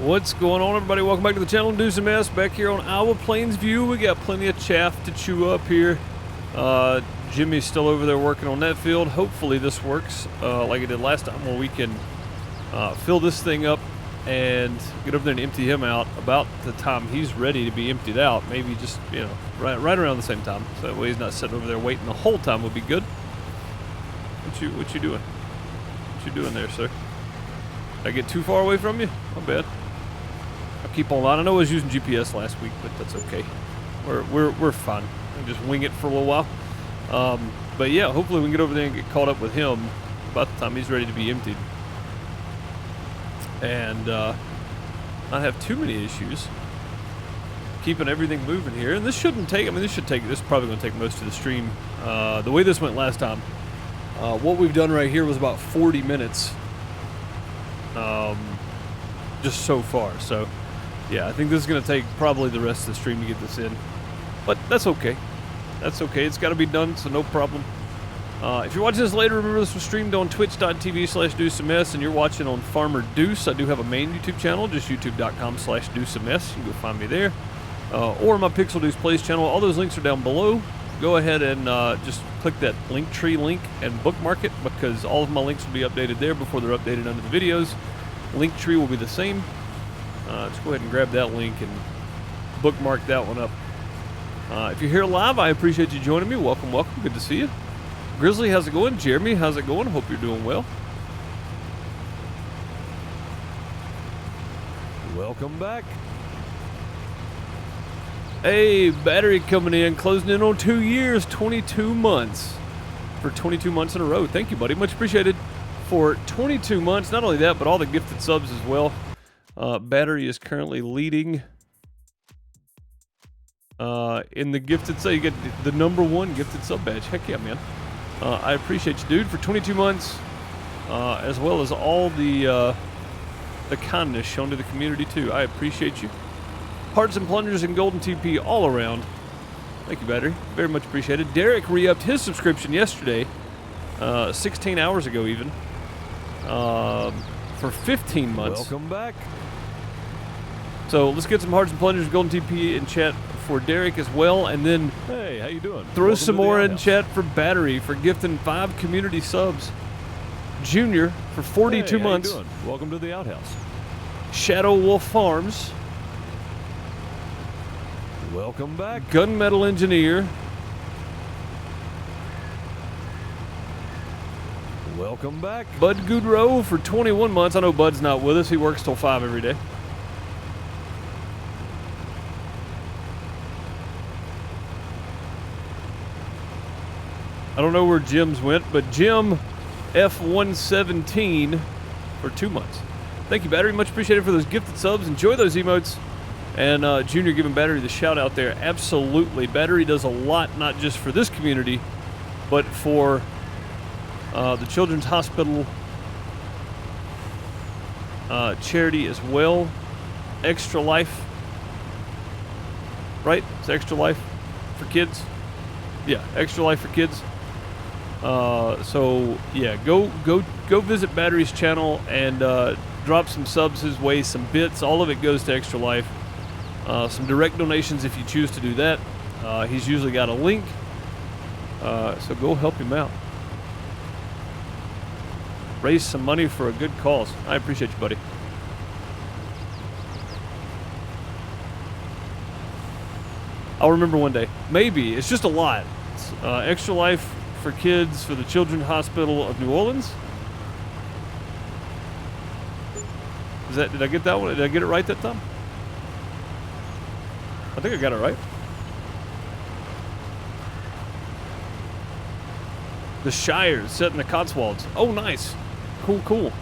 What's going on, everybody? Welcome back to the channel. Do some mess back here on Iowa Plains View. We got plenty of chaff to chew up here. Jimmy's still over there working on that field. Hopefully this works like it did last time, where we can fill this thing up and get over there and empty him out about the time he's ready to be emptied out. Maybe just, you know, right around the same time. So that way he's not sitting over there waiting the whole time would be good. What you doing? What you doing there, sir? Did I get too far away from you? My bad. I'll keep on line. I know I was using GPS last week, but that's okay. We're fine. I'll just wing it for a little while. But yeah, hopefully we can get over there and get caught up with him about the time he's ready to be emptied. And not have too many issues keeping everything moving here. And this shouldn't take, this is probably going to take most of the stream. The way this went last time, what we've done right here was about 40 minutes just so far. So yeah, I think this is going to take probably the rest of the stream to get this in, but that's okay. That's okay. It's got to be done, so no problem. If you're watching this later, remember this was streamed on twitch.tv/DeuceOfMess, and you're watching on Farmer Deuce. I do have a main YouTube channel, just youtube.com/DeuceOfMess. You can go find me there, or my Pixel Deuce Plays channel. All those links are down below. Go ahead and just click that Linktree link and bookmark it, because all of my links will be updated there before they're updated under the videos. Linktree will be the same. Just go ahead and grab that link and bookmark that one up. If you're here live, I appreciate you joining me. Welcome, welcome. Good to see you. Grizzly, how's it going? Jeremy, how's it going? Hope you're doing well. Welcome back. Hey, battery coming in, closing in on 2 years, 22 months. For 22 months in a row. Thank you, buddy. Much appreciated. For 22 months. Not only that, but all the gifted subs as well. Battery is currently leading in the gifted sub. You get the #1 gifted sub badge. Heck yeah, man. I appreciate you, dude, for 22 months, as well as all the kindness shown to the community too. I appreciate you. Hearts and plungers and golden TP all around. Thank you, battery. Very much appreciated. Derek re-upped his subscription yesterday, 16 hours ago even, for 15 months. Welcome back. So let's get some hearts and plungers and golden TP in chat for Derek as well, and then hey, how you doing? Throw Welcome some more in chat for Battery for gifting 5 community subs. Junior for 42 months. How you doing? Welcome to the outhouse. Shadow Wolf Farms. Welcome back. Gunmetal Engineer. Welcome back. Bud Goodrow for 21 months. I know Bud's not with us. He works till 5 every day. I don't know where Jim's went, but Jim F117 for 2 months. Thank you, Battery. Much appreciated for those gifted subs. Enjoy those emotes. And Junior giving Battery the shout out there. Absolutely. Battery does a lot, not just for this community, but for the Children's Hospital charity as well. Extra Life. Right? It's Extra Life for kids. Yeah, Extra Life for kids. So yeah, go visit Battery's channel and drop some subs his way, some bits. All of it goes to Extra Life. Some direct donations if you choose to do that. He's usually got a link, so go help him out. Raise some money for a good cause. I appreciate you, buddy. I'll remember one day. Maybe. It's just a lot. It's, Extra Life for kids for the Children's Hospital of New Orleans. Did I get that one? Did I get it right that time? I think I got it right. The Shire set in the Cotswolds. Oh, nice. Cool, cool.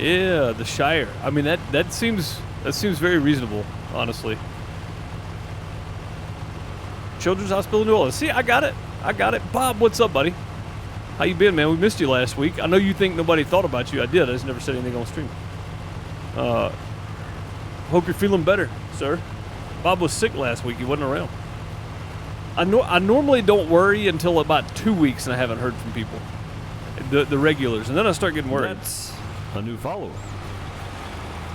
Yeah, the Shire. I mean, that seems very reasonable, honestly. Children's Hospital New Orleans. See, I got it. I got it. Bob, what's up, buddy? How you been, man? We missed you last week. I know you think nobody thought about you. I did. I just never said anything on stream. Hope you're feeling better, sir. Bob was sick last week. He wasn't around. I normally don't worry until about 2 weeks and I haven't heard from people. The regulars. And then I start getting worried. a new follower.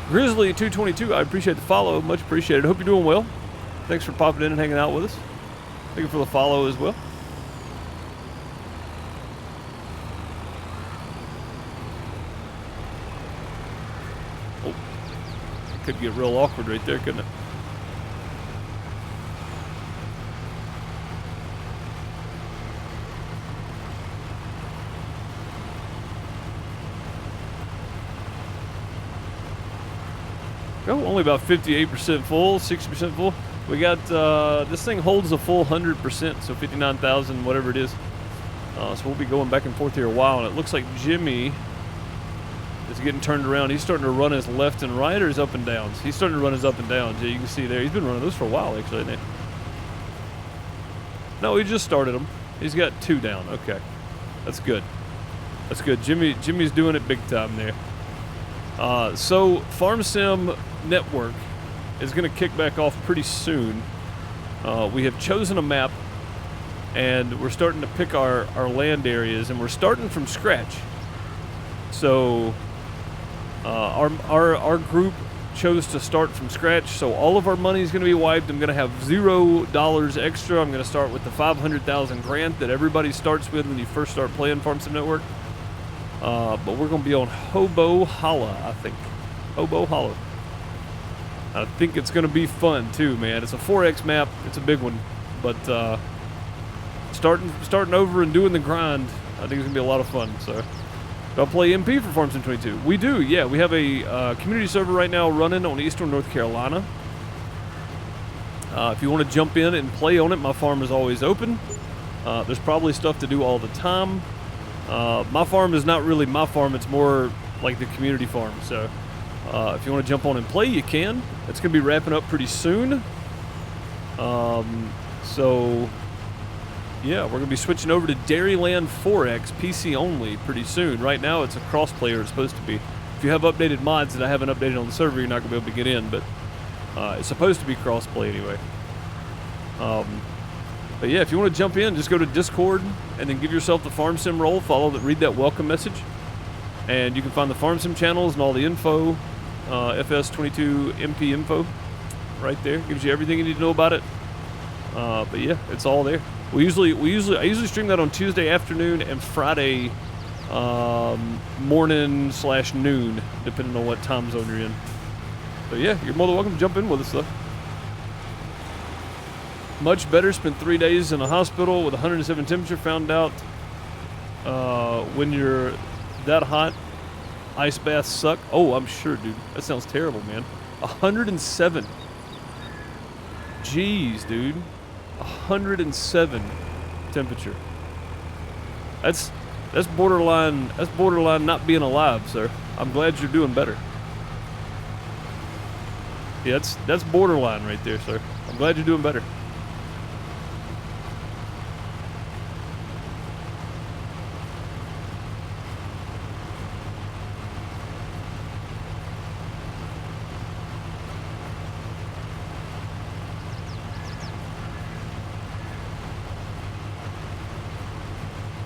Grizzly222, I appreciate the follow. Much appreciated. Hope you're doing well. Thanks for popping in and hanging out with us. Thank you for the follow as well. Oh, could get real awkward right there, couldn't it? Oh, only about 58% full, 60% full. We got, this thing holds a full 100%, so 59,000, whatever it is. So we'll be going back and forth here a while, and it looks like Jimmy is getting turned around. He's starting to run his left and right, or his up and downs? He's starting to run his up and downs. Yeah, you can see there. He's been running those for a while, actually, hasn't he? No, he just started them. He's got 2 down. Okay. That's good. That's good. Jimmy's doing it big time there. So Farm Sim Network is going to kick back off pretty soon. We have chosen a map, and we're starting to pick our land areas, and we're starting from scratch. So our group chose to start from scratch, so all of our money is going to be wiped. I'm going to have $0 extra. I'm going to start with the 500,000 grant that everybody starts with when you first start playing Farm Sim Network. But we're going to be on Hobo Holla, I think. Hobo Hollow. I think it's going to be fun, too, man. It's a 4X map. It's a big one. But starting over and doing the grind, I think it's going to be a lot of fun. So, do I play MP for Farm Sim 22? We do, yeah. We have a community server right now running on Eastern North Carolina. If you want to jump in and play on it, my farm is always open. There's probably stuff to do all the time. My farm is not really my farm. It's more like the community farm. So if you want to jump on and play, you can. It's going to be wrapping up pretty soon. So yeah, we're going to be switching over to Dairyland 4X PC only pretty soon. Right now it's a cross-player. It's supposed to be. If you have updated mods that I haven't updated on the server, you're not going to be able to get in. But it's supposed to be cross-play anyway. But yeah, if you want to jump in, just go to Discord and then give yourself the Farm Sim role. Read that welcome message. And you can find the Farm Sim channels and all the info, FS22 MP info right there. Gives you everything you need to know about it. But yeah, it's all there. I usually stream that on Tuesday afternoon and Friday morning / noon, depending on what time zone you're in. So yeah, you're more than welcome to jump in with us though. Much better. Spent 3 days in a hospital with 107 temperature. Found out when you're that hot, ice baths suck. Oh, I'm sure, dude. That sounds terrible, man. 107. Jeez, dude. 107 temperature. That's borderline. That's borderline not being alive, sir. I'm glad you're doing better. Yeah, that's borderline right there, sir. I'm glad you're doing better.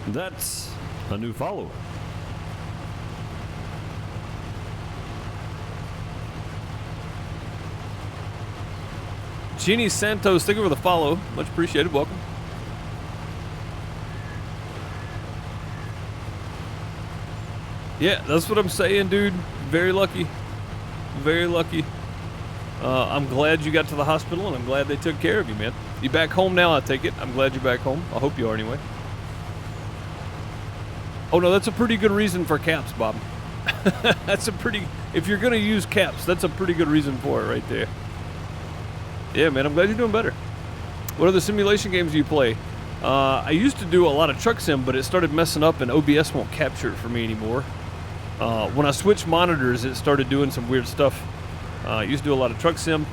That's a new follower. Jeannie Santos, thank you for the follow. Much appreciated. Welcome. Yeah, that's what I'm saying, dude. Very lucky. Very lucky. I'm glad you got to the hospital, and I'm glad they took care of you, man. You back home now, I take it. I'm glad you're back home. I hope you are anyway. Oh, no, that's a pretty good reason for caps, Bob. That's a pretty... If you're going to use caps, that's a pretty good reason for it right there. Yeah, man, I'm glad you're doing better. What other simulation games do you play? I used to do a lot of truck sim, but it started messing up and OBS won't capture it for me anymore. When I switched monitors, it started doing some weird stuff. I used to do a lot of truck sim.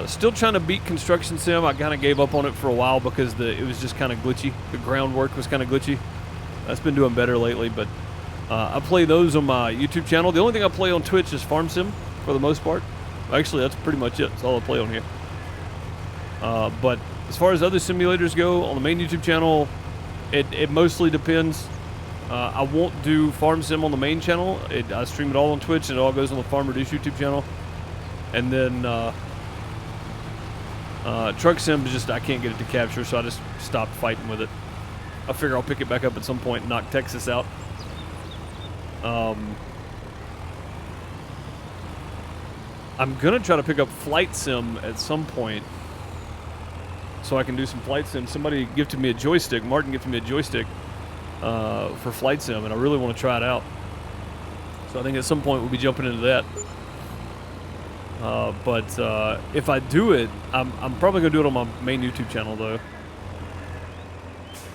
Still trying to beat construction sim. I kind of gave up on it for a while because it was just kind of glitchy. The groundwork was kind of glitchy. That's been doing better lately, but I play those on my YouTube channel. The only thing I play on Twitch is Farm Sim for the most part. Actually, that's pretty much it. That's all I play on here. But as far as other simulators go, on the main YouTube channel, it mostly depends. I won't do Farm Sim on the main channel. I stream it all on Twitch, and it all goes on the Farm Reduce YouTube channel. And then Truck Sim is just, I can't get it to capture, so I just stopped fighting with it. I figure I'll pick it back up at some point and knock Texas out. I'm gonna try to pick up Flight Sim at some point, so I can do some Flight Sim. Somebody gifted me a joystick. Martin gifted me a joystick for Flight Sim, and I really want to try it out. So I think at some point we'll be jumping into that. But if I do it, I'm probably gonna do it on my main YouTube channel though,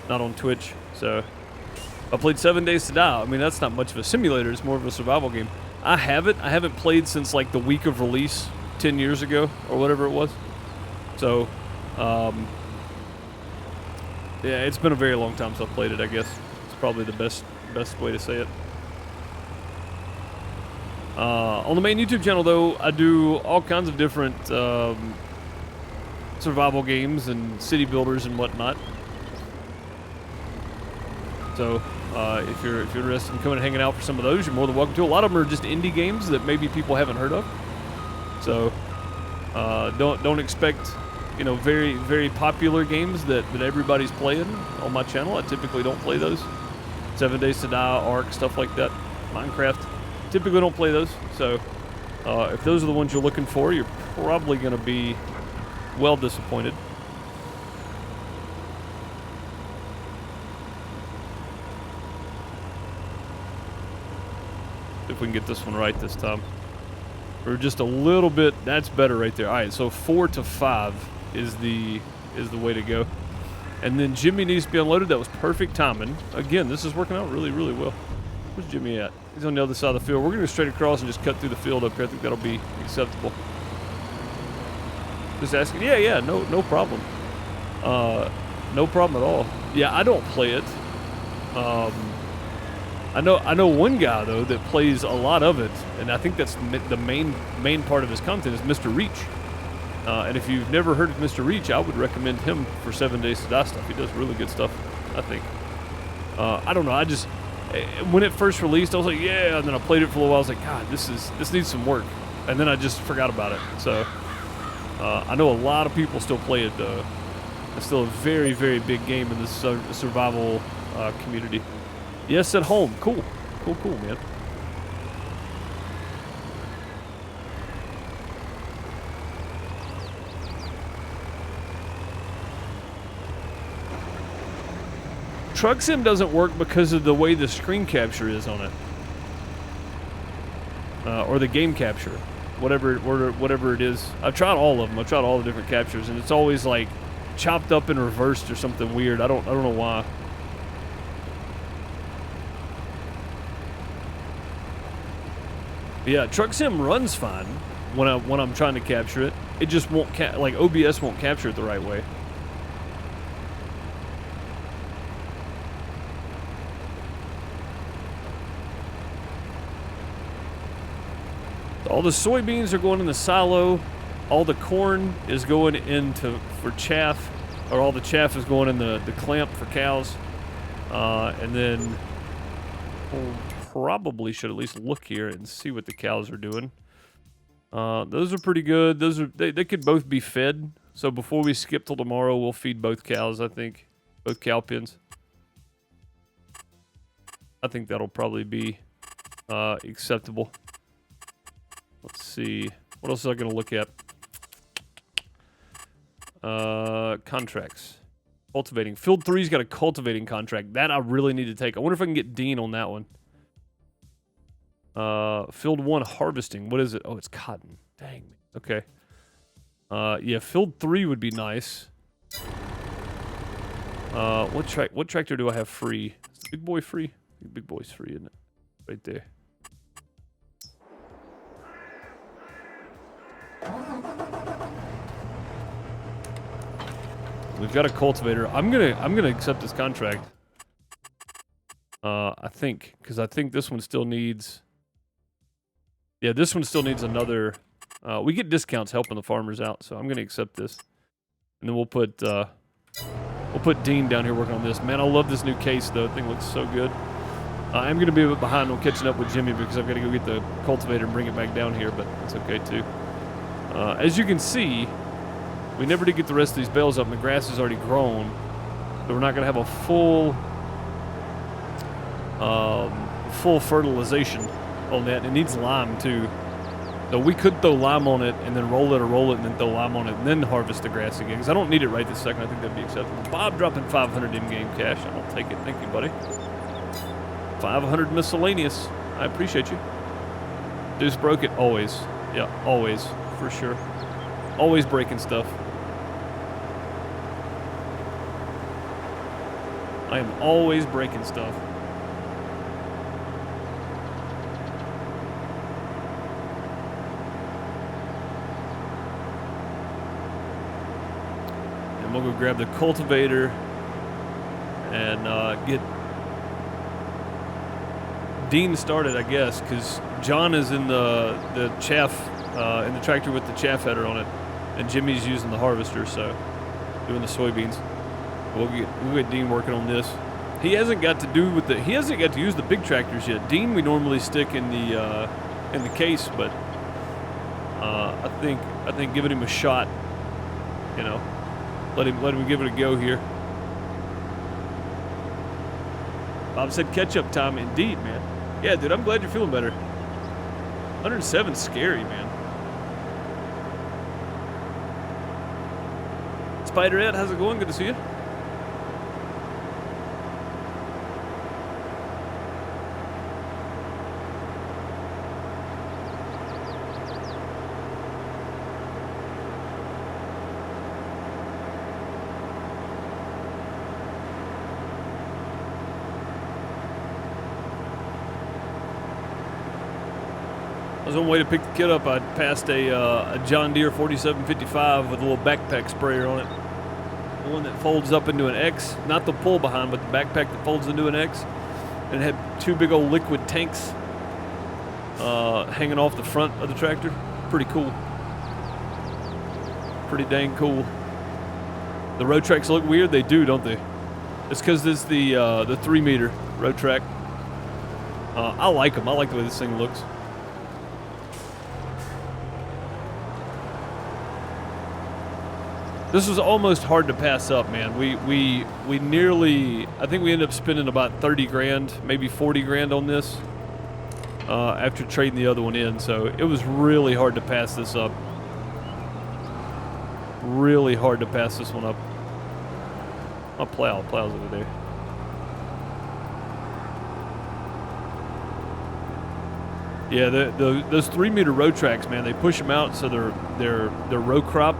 not on Twitch. So I played 7 Days to Die. I mean, that's not much of a simulator. It's more of a survival game. I haven't played since like the week of release 10 years ago or whatever it was. So, yeah, it's been a very long time since I've played it, I guess. It's probably the best way to say it. On the main YouTube channel, though, I do all kinds of different survival games and city builders and whatnot. So, if you're interested in coming and hanging out for some of those, you're more than welcome to. A lot of them are just indie games that maybe people haven't heard of. So, don't expect, you know, very, very popular games that everybody's playing on my channel. I typically don't play those. 7 Days to Die, Ark, stuff like that. Minecraft. Typically don't play those. So, if those are the ones you're looking for, you're probably going to be well disappointed. If we can get this one right this time. Or just a little bit. That's better right there. All right, so 4 to 5 is the way to go. And then Jimmy needs to be unloaded. That was perfect timing. Again, this is working out really, really well. Where's Jimmy at? He's on the other side of the field. We're going to go straight across and just cut through the field up here. I think that'll be acceptable. Just asking. Yeah, no problem. No problem at all. Yeah, I don't play it. I know one guy though that plays a lot of it, and I think that's the main part of his content is Mr. Reach. And if you've never heard of Mr. Reach, I would recommend him for 7 Days to Die stuff. He does really good stuff, I think. I don't know. I just when it first released, I was like, yeah, and then I played it for a little while. I was like, God, this needs some work, and then I just forgot about it. So I know a lot of people still play it though. It's still a very, very big game in the survival community. Yes, at home. Cool, man. Truck Sim doesn't work because of the way the screen capture is on it, or the game capture, whatever it is. I've tried all of them. I've tried all the different captures, and it's always like chopped up and reversed or something weird. I don't know why. Yeah, Truck Sim runs fine when I'm trying to capture it. It just won't like OBS won't capture it the right way. All the soybeans are going in the silo. All the corn is going for chaff, or all the chaff is going in the clamp for cows. And then we'll probably should at least look here and see what the cows are doing. Those are pretty good. They could both be fed. So before we skip till tomorrow, we'll feed both cows, I think. Both cow pens. I think that'll probably be acceptable. Let's see. What else is I going to look at? Contracts. Cultivating. Field 3's got a cultivating contract. That I really need to take. I wonder if I can get Dean on that one. Field 1 harvesting. What is it? Oh, it's cotton. Dang. Okay. Yeah, Field 3 would be nice. What tractor do I have free? Is the big boy free? I think big boy's free, isn't it? Right there. We've got a cultivator. I'm gonna accept this contract. I think, because I think this one still needs. Yeah, this one still needs another. We get discounts helping the farmers out, so I'm gonna accept this, and then we'll put Dean down here working on this. Man, I love this new case though. The thing looks so good. I'm going to be a bit behind on catching up with Jimmy because I've got to go get the cultivator and bring it back down here, but that's okay too. As you can see, we never did get the rest of these bales up, and the grass is already grown, so we're not going to have a full fertilization on that. It needs lime too. So we could throw lime on it and then roll it and then throw lime on it and then harvest the grass again, because I don't need it right this second. I think that'd be acceptable. Bob dropping 500 in-game cash. I'll take it. Thank you, buddy. 500 miscellaneous. I appreciate you. Deuce broke it. Always. Yeah, always. For sure. Always breaking stuff. I am always breaking stuff. And we'll go grab the cultivator and get Dean started, I guess, because John is in the chaff, in the tractor with the chaff header on it, and Jimmy's using the harvester, so doing the soybeans. We'll get Dean working on this. He hasn't got to use the big tractors yet. Dean we normally stick in the case, but I think giving him a shot, you know, let him give it a go here. Bob said catch-up time, indeed, man. Yeah, dude, I'm glad you're feeling better. 107's scary, man. Spider-Ed, how's it going? Good to see you. I was on the way to pick the kid up. I passed a John Deere 4755 with a little backpack sprayer on it. The one that folds up into an X. Not the pull behind, but the backpack that folds into an X. And it had two big old liquid tanks hanging off the front of the tractor. Pretty cool. Pretty dang cool. The road tracks look weird. They do, don't they? It's because it's the 3-meter road track. I like them. I like the way this thing looks. This was almost hard to pass up, man. We nearly, I think we ended up spending about 30 grand, maybe 40 grand on this after trading the other one in. So it was really hard to pass this up. Really hard to pass this one up. My plow's over there. Yeah, those 3-meter road tracks, man, they push them out so they're row crop.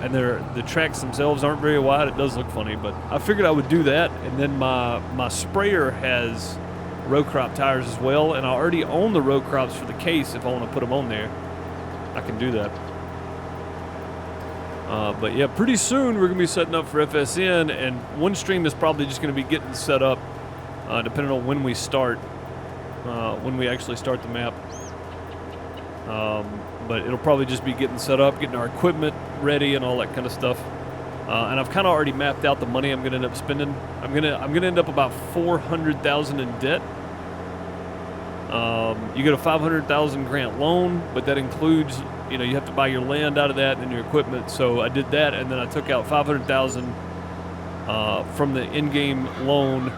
And the tracks themselves aren't very wide. It does look funny, but I figured I would do that. And then my sprayer has row crop tires as well, and I already own the row crops for the case. If I want to put them on there, I can do that. But yeah, pretty soon we're gonna be setting up for FSN, and one stream is probably just gonna be getting set up, depending on when we start, when we actually start the map. But it'll probably just be getting set up, getting our equipment ready, and all that kind of stuff. And I've kind of already mapped out the money I'm going to end up spending. I'm gonna end up about $400,000 in debt. You get a $500,000 grant loan, but that includes, you know, you have to buy your land out of that and your equipment. So I did that, and then I took out $500,000 from the in-game loan,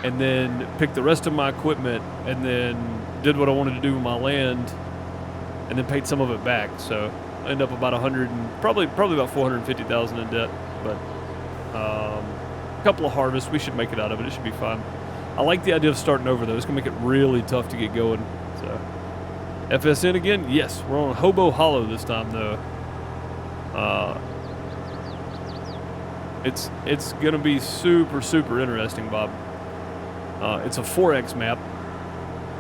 and then picked the rest of my equipment, and then did what I wanted to do with my land, and then paid some of it back. So I end up about probably about $450,000 in debt. But a couple of harvests, we should make it out of it. It should be fine. I like the idea of starting over though. It's gonna make it really tough to get going. So FSN again? Yes, we're on Hobo Hollow this time though. It's gonna be super interesting, Bob. It's a 4X map.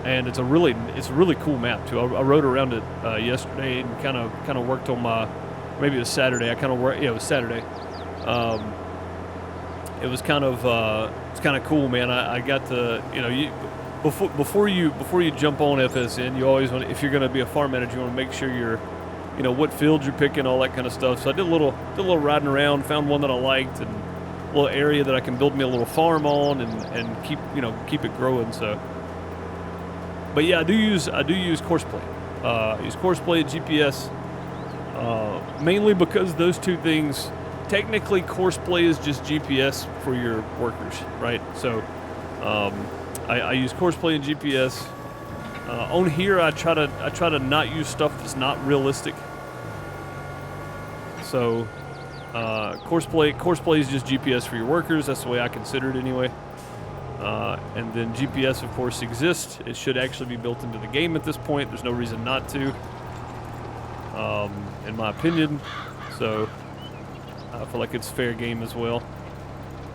And it's a really cool map too. I rode around it yesterday and kind of worked on my, maybe it was Saturday. Yeah, it was Saturday. It was kind of cool, man. I got to, you know, before you jump on FSN, you always want, if you're going to be a farm manager, you want to make sure you're, you know, what fields you're picking, all that kind of stuff. So I did a little riding around, found one that I liked, and little area that I can build me a little farm on and keep it growing. So, but yeah, I do use Courseplay. I use Courseplay and GPS mainly because those two things. Technically, Courseplay is just GPS for your workers, right? So, I use Courseplay and GPS. On here, I try to not use stuff that's not realistic. So, Courseplay is just GPS for your workers. That's the way I consider it anyway. And then GPS, of course, exists. It should actually be built into the game at this point. There's no reason not to, in my opinion. So, I feel like it's fair game as well.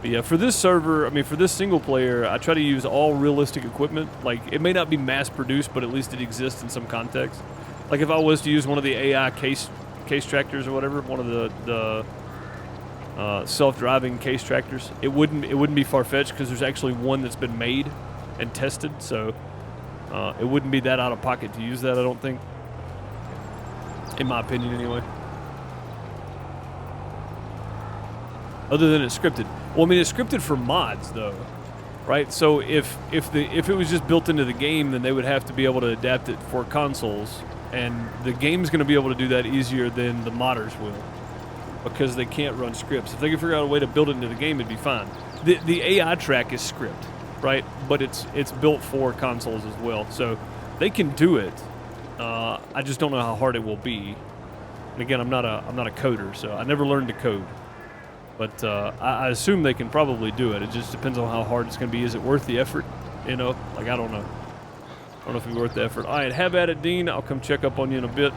But yeah, for this server, I mean, for this single player, I try to use all realistic equipment. Like, it may not be mass-produced, but at least it exists in some context. Like, if I was to use one of the AI case tractors or whatever, one of the self-driving case tractors, it wouldn't be far-fetched because there's actually one that's been made and tested. So, it wouldn't be that out of pocket to use that, I don't think. In my opinion, anyway. Other than it's scripted. Well, I mean, it's scripted for mods, though, right? So if it was just built into the game, then they would have to be able to adapt it for consoles, and the game's going to be able to do that easier than the modders will, because they can't run scripts. If they can figure out a way to build it into the game, it'd be fine. The AI track is script, right? But it's built for consoles as well, so they can do it. I just don't know how hard it will be. And again, I'm not a coder, so I never learned to code. But I assume they can probably do it. It just depends on how hard it's going to be. Is it worth the effort? You know, like, I don't know. I don't know if it'd be worth the effort. All right, have at it, Dean. I'll come check up on you in a bit.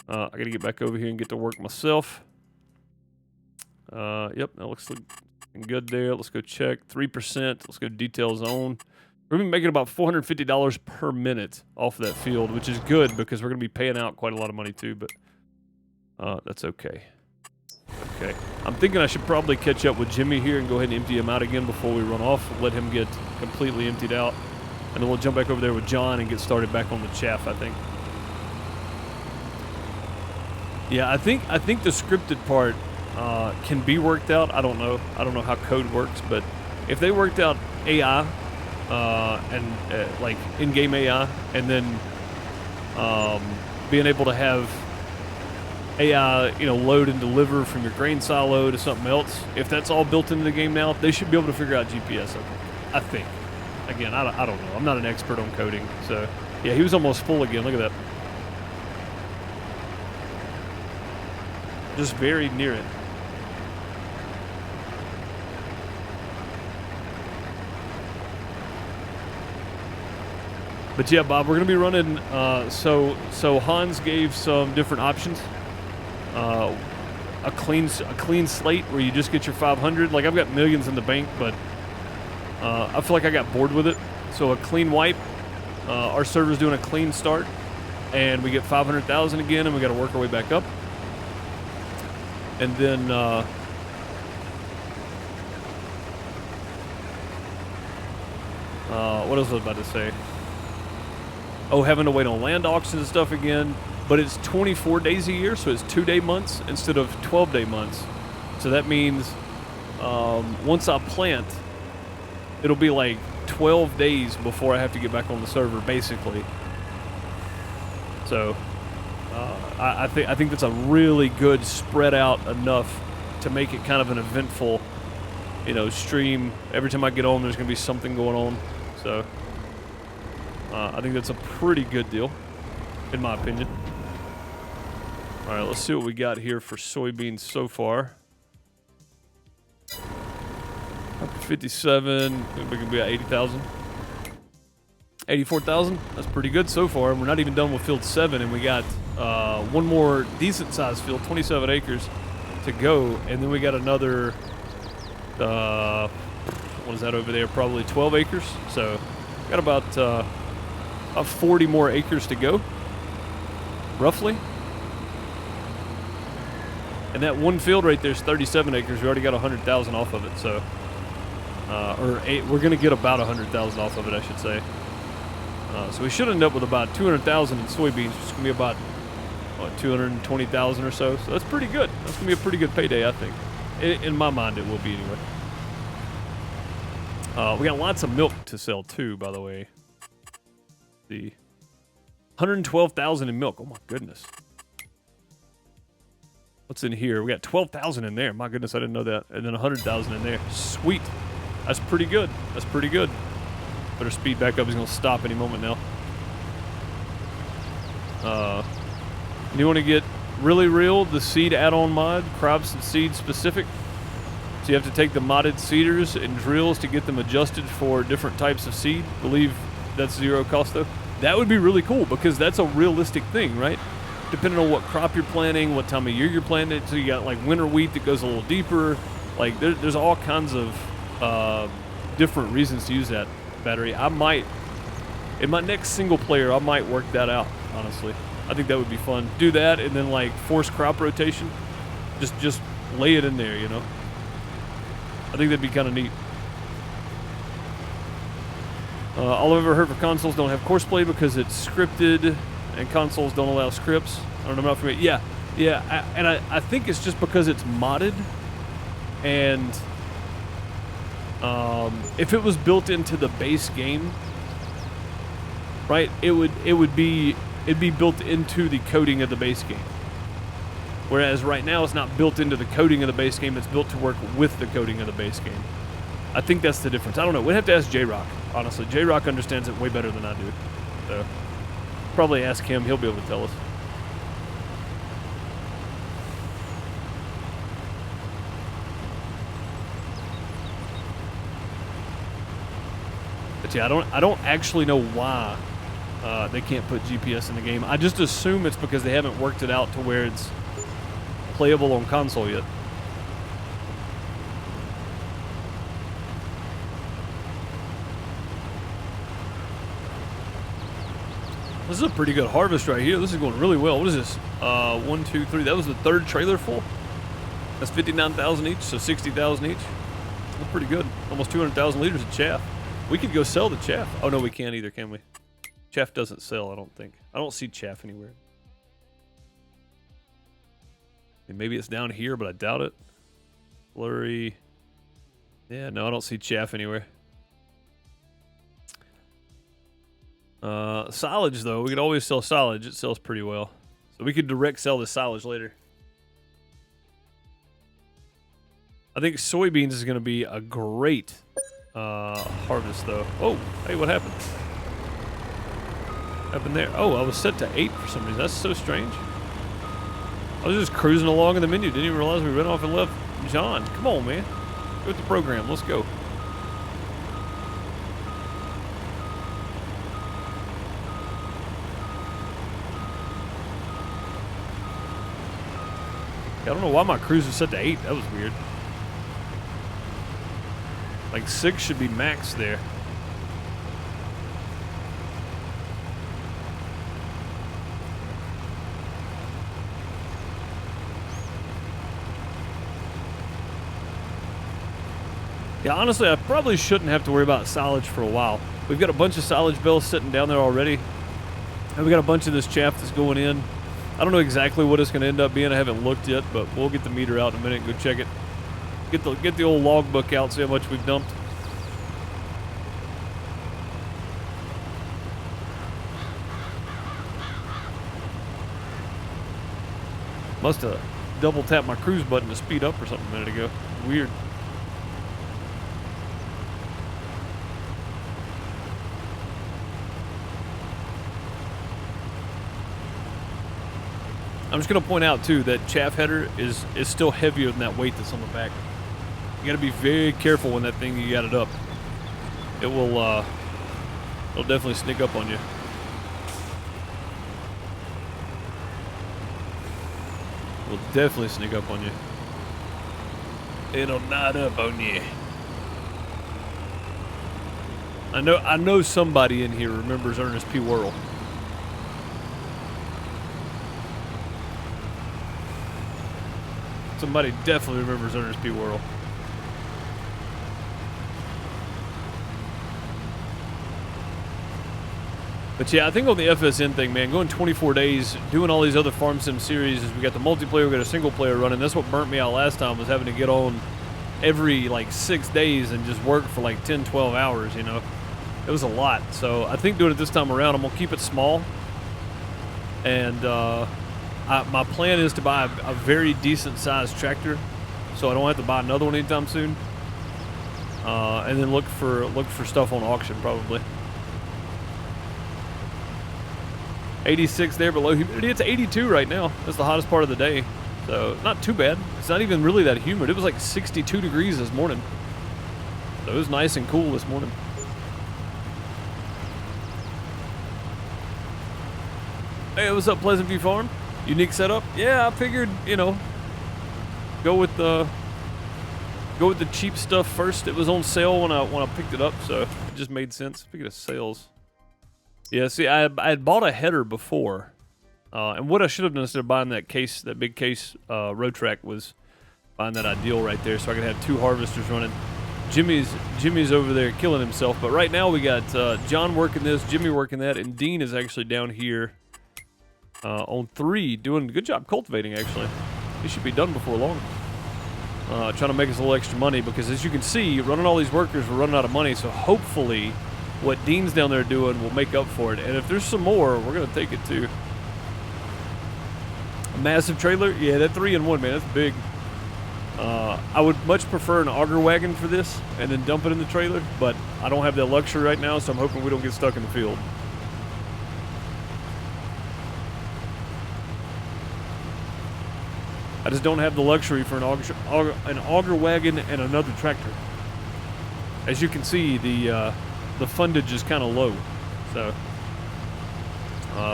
I got to get back over here and get to work myself. Yep, that looks good there. Let's go check. 3%. Let's go detail zone. We're going to be making about $450 per minute off of that field, which is good because we're going to be paying out quite a lot of money too, but that's okay. Okay. I'm thinking I should probably catch up with Jimmy here and go ahead and empty him out again before we run off. Let him get completely emptied out. And then we'll jump back over there with John and get started back on the chaff, I think. Yeah, I think the scripted part can be worked out. I don't know. I don't know how code works, but if they worked out AI and like in-game AI, and then being able to have AI, load and deliver from your grain silo to something else. If that's all built into the game now, they should be able to figure out GPS. I think. Again, I don't know. I'm not an expert on coding, so yeah, he was almost full again. Look at that. Just very near it. But yeah, Bob, we're gonna be running. So Hans gave some different options. A clean slate where you just get your 500. Like, I've got millions in the bank, but I feel like I got bored with it. So a clean wipe. Our server's doing a clean start, and we get 500,000 again, and we got to work our way back up. And then what else was I about to say? Oh, having to wait on land auctions and stuff again. But it's 24 days a year, so it's 2-day months instead of 12-day months. So that means once I plant, it'll be like 12 days before I have to get back on the server, basically. So I think that's a really good spread out enough to make it kind of an eventful, stream. Every time I get on, there's going to be something going on. So I think that's a pretty good deal, in my opinion. All right, let's see what we got here for soybeans so far. Up to 57, we can be at 80,000. 84,000, that's pretty good so far. We're not even done with field 7, and we got one more decent sized field, 27 acres to go. And then we got another, what is that over there? Probably 12 acres. So got about 40 more acres to go, roughly. And that one field right there is 37 acres. We already got 100,000 off of it, so we're going to get about 100,000 off of it, I should say. So we should end up with about 200,000 in soybeans, which is going to be about 220,000 or so. So that's pretty good. That's going to be a pretty good payday, I think. In my mind, it will be anyway. We got lots of milk to sell too, by the way. The 112,000 in milk. Oh my goodness. What's in here? We got 12,000 in there. My goodness, I didn't know that. And then 100,000 in there. Sweet. That's pretty good. That's pretty good. Better speed back up. He's gonna stop any moment now. You want to get really real? The seed add-on mod, crops and seed specific. So you have to take the modded seeders and drills to get them adjusted for different types of seed. I believe that's 0 cost though. That would be really cool because that's a realistic thing, right? Depending on what crop you're planting, what time of year you're planting it. So you got like winter wheat that goes a little deeper. Like there's all kinds of different reasons to use that battery. I might, in my next single player, I might work that out, honestly. I think that would be fun. Do that and then like force crop rotation. Just lay it in there, you know? I think that'd be kind of neat. All I've ever heard for consoles don't have course play because it's scripted and consoles don't allow scripts. I don't know, I'm not familiar. Yeah, I think it's just because it's modded and if it was built into the base game, right, it'd be built into the coding of the base game. Whereas right now it's not built into the coding of the base game, it's built to work with the coding of the base game. I think that's the difference. I don't know. We'd have to ask J-Rock, honestly. J-Rock understands it way better than I do. So probably ask him, he'll be able to tell us. But yeah, I don't actually know why they can't put GPS in the game. I just assume it's because they haven't worked it out to where it's playable on console yet. This is a pretty good harvest right here. This is going really well. What is this? 1, 2, 3. That was the third trailer full. That's 59,000 each, so 60,000 each. That's pretty good. Almost 200,000 liters of chaff. We could go sell the chaff. Oh no, we can't either, can we? Chaff doesn't sell, I don't think. I don't see chaff anywhere. And maybe it's down here, but I doubt it. Flurry. Yeah, no, I don't see chaff anywhere. Silage, though. We could always sell silage. It sells pretty well. So we could direct sell the silage later. I think soybeans is going to be a great harvest, though. Oh, hey, what happened? Happened there? Oh, I was set to 8 for some reason. That's so strange. I was just cruising along in the menu. Didn't even realize we ran off and left John. Come on, man. Go with the program. Let's go. I don't know why my cruise was set to 8. That was weird. Like 6 should be max there. Yeah, honestly, I probably shouldn't have to worry about silage for a while. We've got a bunch of silage bales sitting down there already. And we got a bunch of this chaff that's going in. I don't know exactly what it's going to end up being. I haven't looked yet, but we'll get the meter out in a minute and go check it. Get the old logbook out, see how much we've dumped. Must have double tapped my cruise button to speed up or something a minute ago. Weird. I'm just going to point out, too, that chaff header is still heavier than that weight that's on the back. You got to be very careful when that thing, you got it up. It will, it'll definitely sneak up on you. Will definitely sneak up on you. It'll knot up on you. I know somebody in here remembers Ernest P. Worrell. Somebody definitely remembers Ernest P. Worrell. But yeah, I think on the FSN thing, man, going 24 days, doing all these other Farm Sim series, we got the multiplayer, we got a single player running. That's what burnt me out last time, was having to get on every like 6 days and just work for like 10, 12 hours, you know. It was a lot. So I think doing it this time around, I'm gonna keep it small. And my plan is to buy a very decent sized tractor, so I don't have to buy another one anytime soon. And then look for stuff on auction probably. 86 there below humidity. It's 82 right now. That's the hottest part of the day. So not too bad. It's not even really that humid. It was like 62 degrees this morning. So it was nice and cool this morning. Hey, what's up, Pleasant View Farm? Unique setup? Yeah, I figured, you know, go with the cheap stuff first. It was on sale when I picked it up, so it just made sense. Speaking of sales. Yeah, see, I had bought a header before, and what I should have done instead of buying that case, that big case road track, was buying that Ideal right there, so I could have 2 harvesters running. Jimmy's over there killing himself, but right now we got John working this, Jimmy working that, and Dean is actually down here on 3, doing a good job cultivating. Actually, he should be done before long. Trying to make us a little extra money, because as you can see, running all these workers, we're running out of money. So hopefully what Dean's down there doing will make up for it. And if there's some more, we're going to take it too. A massive trailer? Yeah, that 3-in-1, man, that's big. I would much prefer an auger wagon for this and then dump it in the trailer, but I don't have that luxury right now, so I'm hoping we don't get stuck in the field. I just don't have the luxury for an auger wagon and another tractor. As you can see, the fundage is kind of low. So,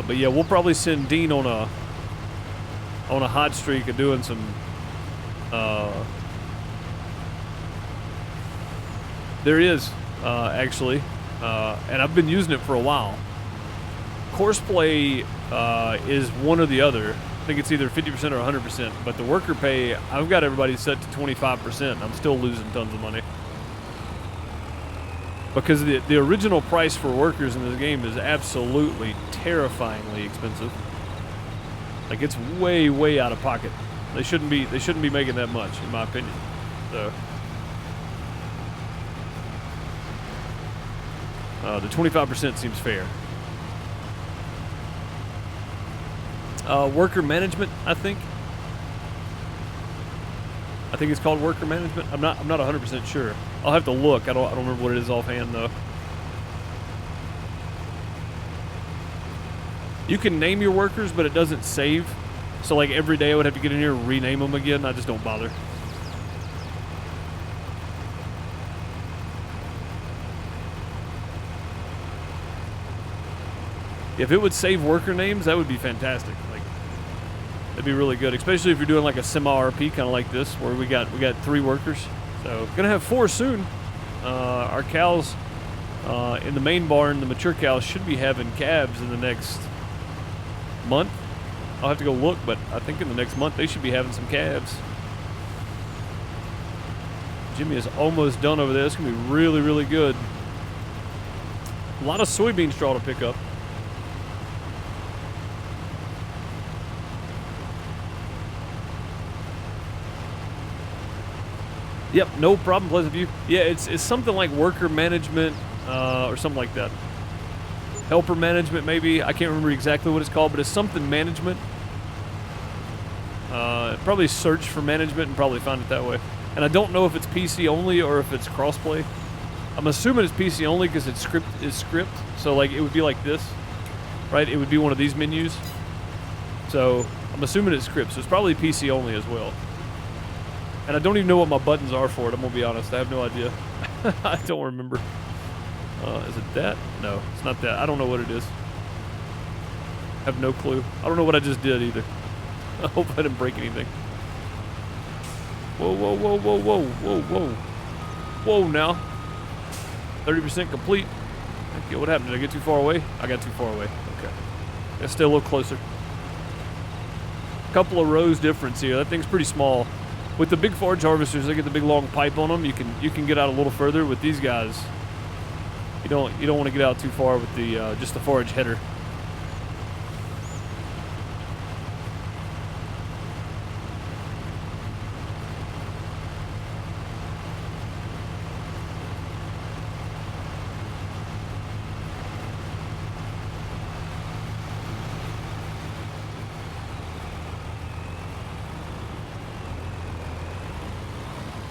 but yeah, we'll probably send Dean on a hot streak of doing some. There is actually, and I've been using it for a while. Courseplay is one or the other. I think it's either 50% or 100%, but the worker pay, I've got everybody set to 25%. I'm still losing tons of money. Because the original price for workers in this game is absolutely terrifyingly expensive. Like, it's way, way out of pocket. They shouldn't be making that much, in my opinion. So the 25% seems fair. Worker management, I think it's called worker management. I'm not 100% sure. I'll have to look. I don't remember what it is offhand though. You can name your workers, but it doesn't save. So like every day I would have to get in here and rename them again. I just don't bother. If it would save worker names, that would be fantastic. Like, that'd be really good, especially if you're doing like a semi-RP kind of like this, where we got 3 workers. So gonna have 4 soon. Our cows in the main barn, the mature cows should be having calves in the next month. I'll have to go look, but I think in the next month they should be having some calves. Jimmy is almost done over there. It's gonna be really, really good. A lot of soybean straw to pick up. Yep, no problem, Pleasant View. Yeah, it's something like worker management or something like that. Helper management, maybe. I can't remember exactly what it's called, but it's something management. Probably search for management and probably find it that way. And I don't know if it's PC only or if it's crossplay. I'm assuming it's PC only because it's script. So like it would be like this, right? It would be one of these menus. So I'm assuming it's script. So it's probably PC only as well. And I don't even know what my buttons are for it. I'm gonna be honest. I have no idea. I don't remember. Is it that? No, it's not that. I don't know what it is. I have no clue. I don't know what I just did either. I hope I didn't break anything. Whoa, whoa, whoa, whoa, whoa, whoa, whoa. Whoa now. 30% complete. Okay, what happened? Did I get too far away? I got too far away. Okay. Gotta stay a little closer. Couple of rows difference here. That thing's pretty small. With the big forage harvesters, they get the big long pipe on them. You can get out a little further. With these guys, You don't want to get out too far with the just the forage header.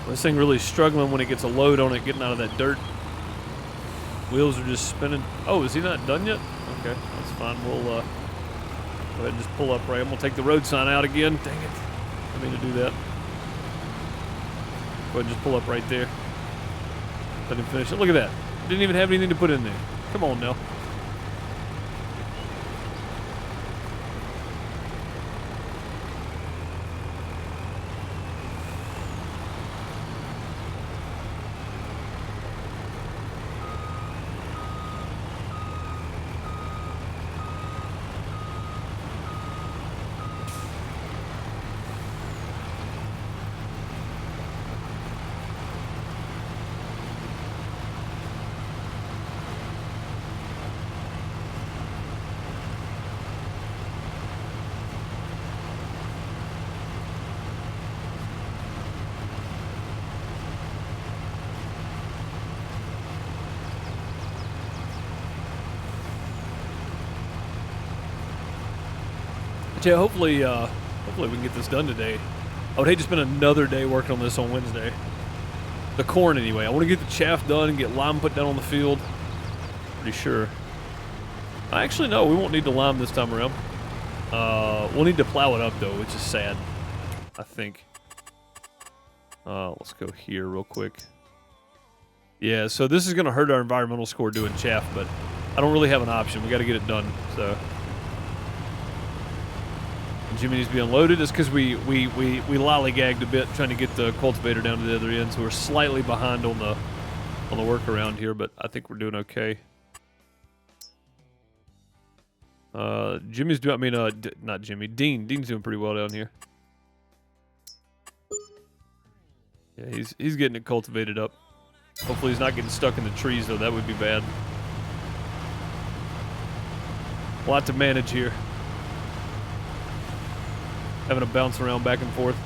This thing really struggling when it gets a load on it, getting out of that dirt. Wheels are just spinning. Oh, is he not done yet? Okay, that's fine. We'll go ahead and just pull up right. I'm gonna take the road sign out again. Dang it! I mean to do that. Go ahead and just pull up right there. Let him finish it. Look at that. Didn't even have anything to put in there. Come on now. Yeah, hopefully we can get this done today. I would hate to spend another day working on this on Wednesday. The corn, anyway. I want to get the chaff done and get lime put down on the field. Pretty sure. Actually, no, we won't need to lime this time around. We'll need to plow it up, though, which is sad, I think. Let's go here real quick. Yeah, so this is going to hurt our environmental score doing chaff, but I don't really have an option. We got to get it done, so... Jimmy needs to be unloaded. It's because we lollygagged a bit trying to get the cultivator down to the other end, so we're slightly behind on the workaround here, but I think we're doing okay. Jimmy's doing. I mean, not Jimmy. Dean's doing pretty well down here. Yeah, he's getting it cultivated up. Hopefully, he's not getting stuck in the trees though. That would be bad. A lot to manage here. Having to bounce around back and forth.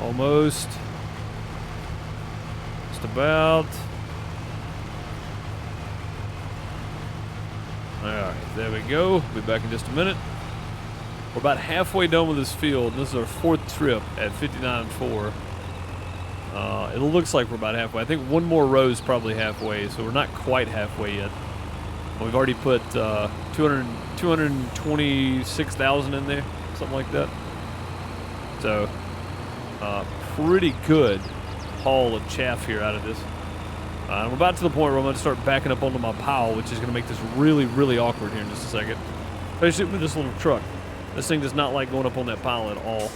Almost. Just about. Alright, there we go. Be back in just a minute. We're about halfway done with this field. This is our 4th trip at 59.4. It looks like we're about halfway. I think one more row is probably halfway, so we're not quite halfway yet. We've already put 226,000 in there, something like that. So, pretty good haul of chaff here out of this. I'm about to the point where I'm going to start backing up onto my pile, which is going to make this really, really awkward here in just a second. Especially with this little truck. This thing does not like going up on that pile at all.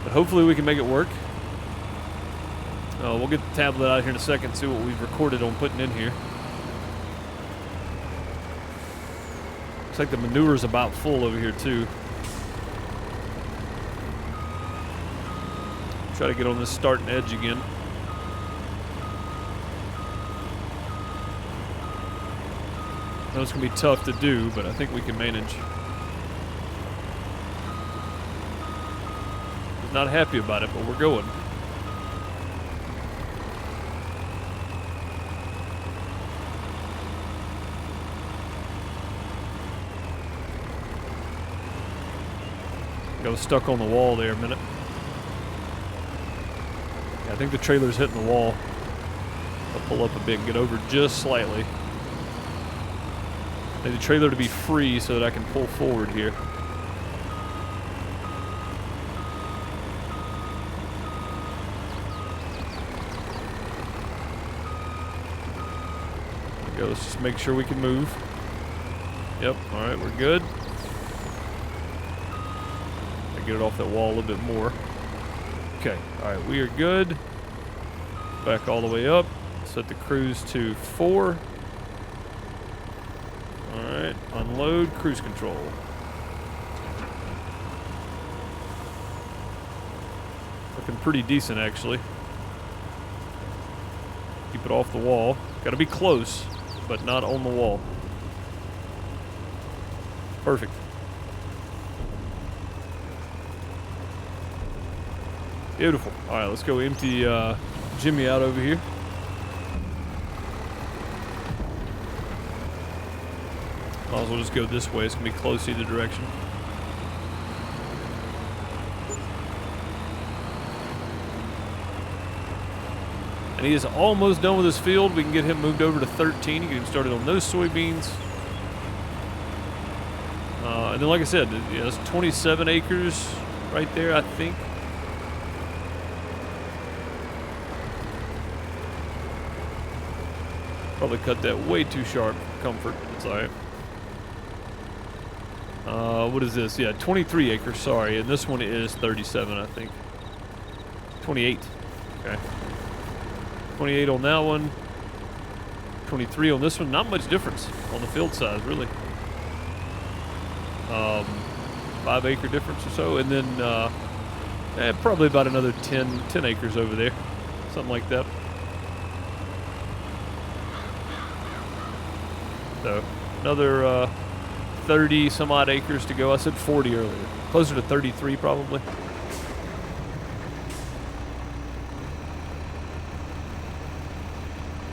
But hopefully we can make it work. We'll get the tablet out here in a second, see what we've recorded on putting in here. Looks like the manure's about full over here too. Try to get on this starting edge again. I know it's going to be tough to do, but I think we can manage. Not happy about it, but we're going. Got stuck on the wall there a minute. Yeah, I think the trailer's hitting the wall. I'll pull up a bit and get over just slightly. I need the trailer to be free so that I can pull forward here. go. Let's just make sure we can move. Yep, alright, we're good. I get it off that wall a little bit more. Okay, alright, we are good. Back all the way up. Set the cruise to 4. Alright, unload, cruise control. Looking pretty decent, actually. Keep it off the wall. Gotta be close, but not on the wall. Perfect. Beautiful. Alright, let's go empty Jimmy out over here. Might as well just go this way. It's gonna be close either direction. And he is almost done with his field. We can get him moved over to 13 and get him started on those soybeans. And then, like I said, you know, it's 27 acres right there, I think. Probably cut that way too sharp for comfort. It's alright. What is this? Yeah, 23 acres, sorry. And this one is 37, I think. 28. Okay. 28 on that one. 23 on this one. Not much difference on the field size, really. 5 acre difference or so. And then probably about another 10 acres over there. Something like that. So another 30 some odd acres to go. I said 40 earlier. Closer to 33 probably.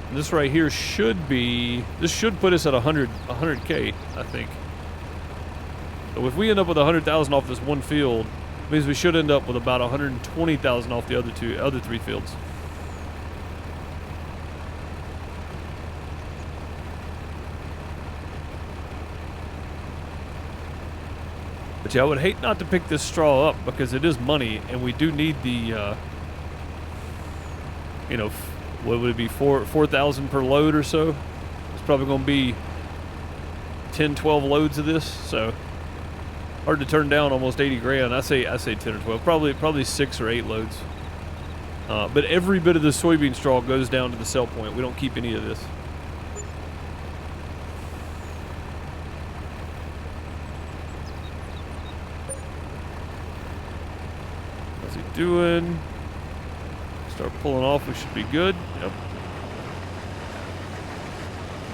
And this right here should put us at 100K, I think. So if we end up with 100,000 off this one field, it means we should end up with about 120,000 off the other three fields. But yeah, I would hate not to pick this straw up because it is money, and we do need the, you know, what would it be, 4,000 per load or so? It's probably going to be 10, 12 loads of this, so hard to turn down almost 80 grand. I say 10 or 12, probably 6 or 8 loads. But every bit of the soybean straw goes down to the sell point. We don't keep any of this. What's he doing? Start pulling off, we should be good. Yep.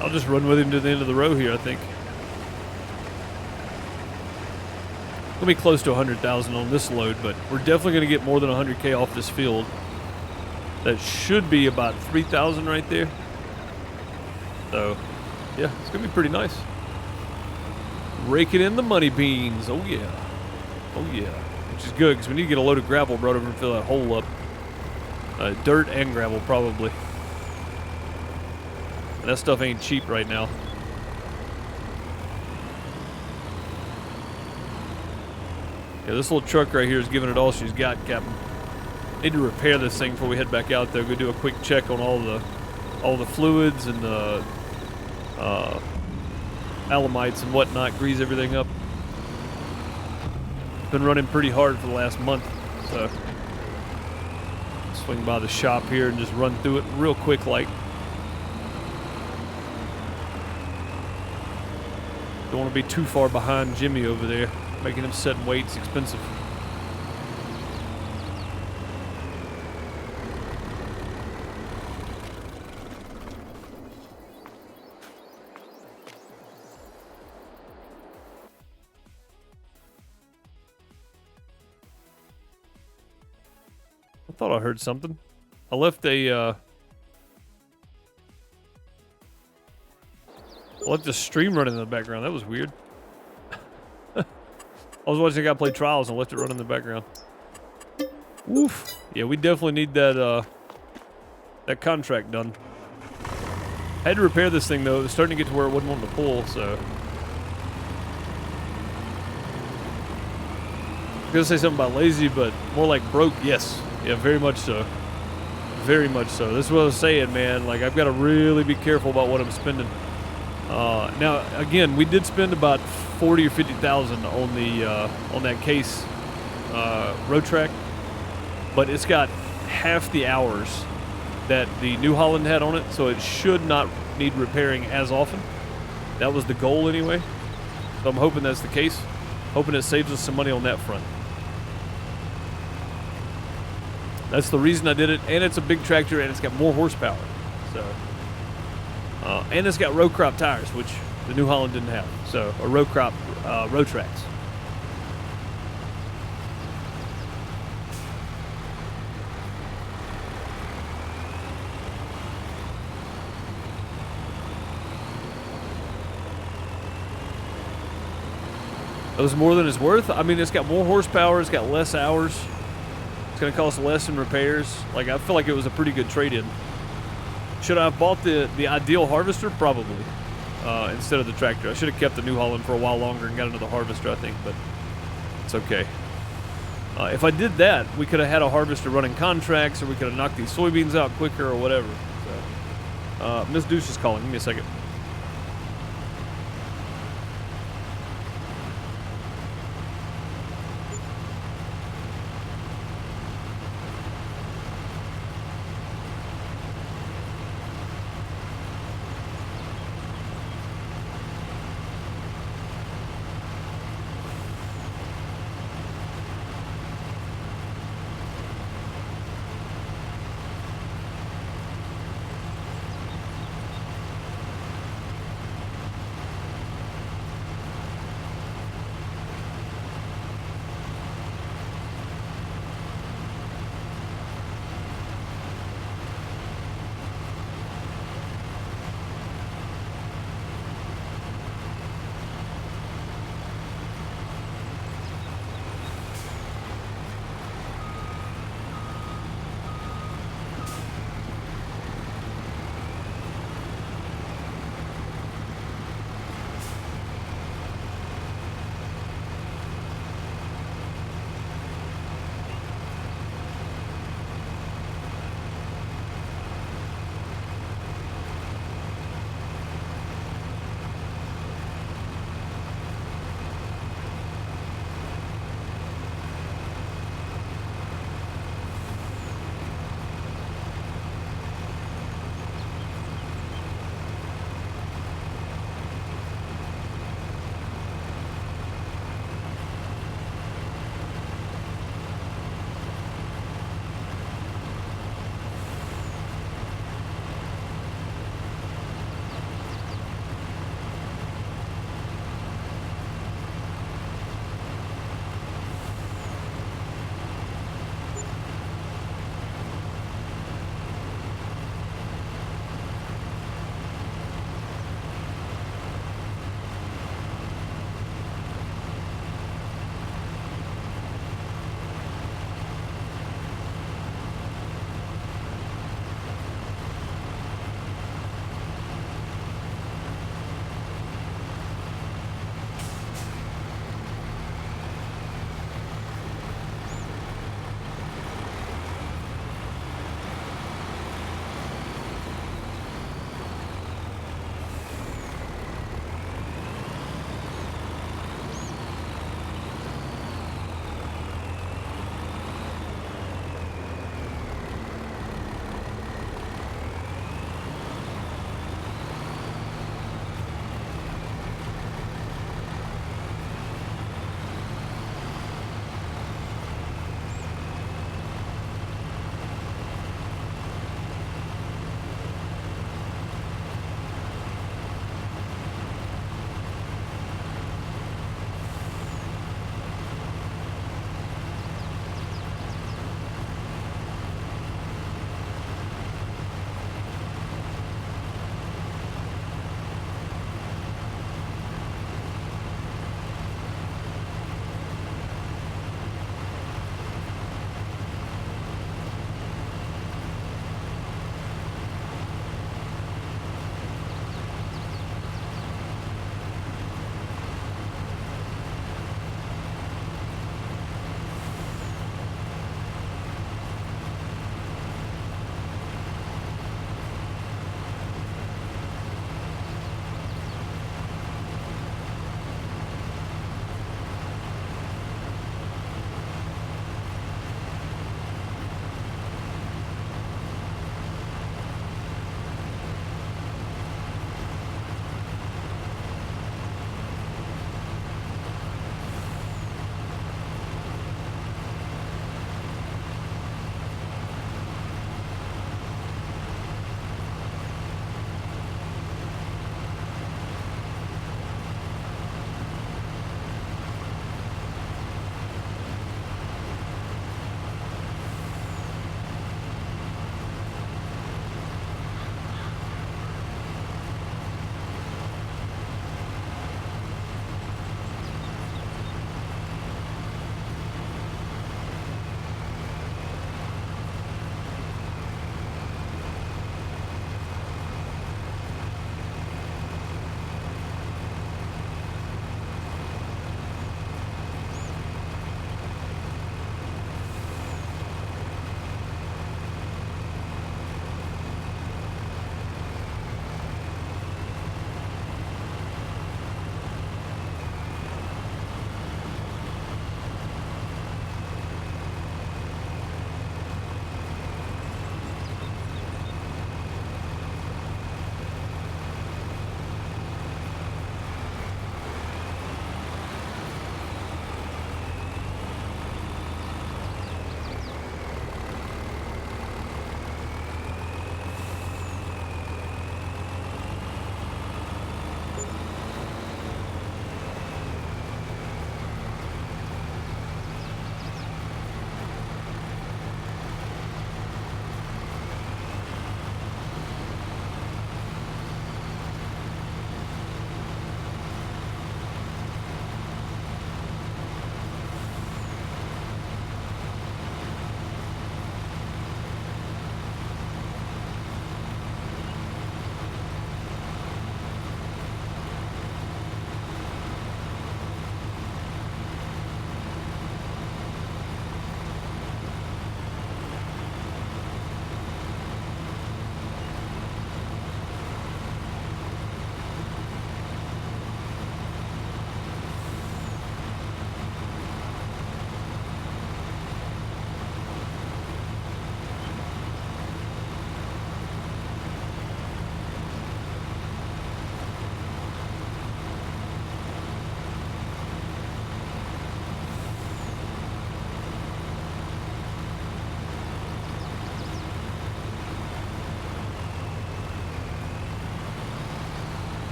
I'll just run with him to the end of the row here, I think. We'll be close to 100,000 on this load, but we're definitely going to get more than 100K off this field. That should be about 3,000 right there. So, yeah, it's going to be pretty nice. Raking in the money beans. Oh, yeah. Oh, yeah. Which is good, because we need to get a load of gravel brought over and fill that hole up. Dirt and gravel, probably. And that stuff ain't cheap right now. Yeah, this little truck right here is giving it all she's got, Captain. Need to repair this thing before we head back out there. Go do a quick check on all the fluids and the alamites and whatnot. Grease everything up. Been running pretty hard for the last month, so swing by the shop here and just run through it real quick like. Don't want to be too far behind Jimmy over there. Making him set and wait's expensive. I thought I heard something. I left a stream running in the background. That was weird. I was watching a guy play Trials and left it running in the background. Woof. Yeah, we definitely need that that contract done. I had to repair this thing though. It was starting to get to where it wasn't wanting to pull, so. I was gonna say something about lazy, but more like broke, yes. Yeah, very much so. Very much so. This is what I was saying, man. Like, I've got to really be careful about what I'm spending. Now, again, we did spend about 40 or 50,000 on that case road track, but it's got half the hours that the New Holland had on it, so it should not need repairing as often. That was the goal anyway. So I'm hoping that's the case. Hoping it saves us some money on that front. That's the reason I did it, and it's a big tractor, and it's got more horsepower. So, and it's got row crop tires, which the New Holland didn't have. So, or row crop road tracks. It was more than it's worth. I mean, it's got more horsepower. It's got less hours. It's going to cost less in repairs. Like, I feel like it was a pretty good trade-in. Should I have bought the ideal harvester? Probably. Instead of the tractor. I should have kept the New Holland for a while longer and got another harvester, I think. But it's okay. If I did that, we could have had a harvester running contracts, or we could have knocked these soybeans out quicker or whatever. So, Miss Deuce is calling. Give me a second.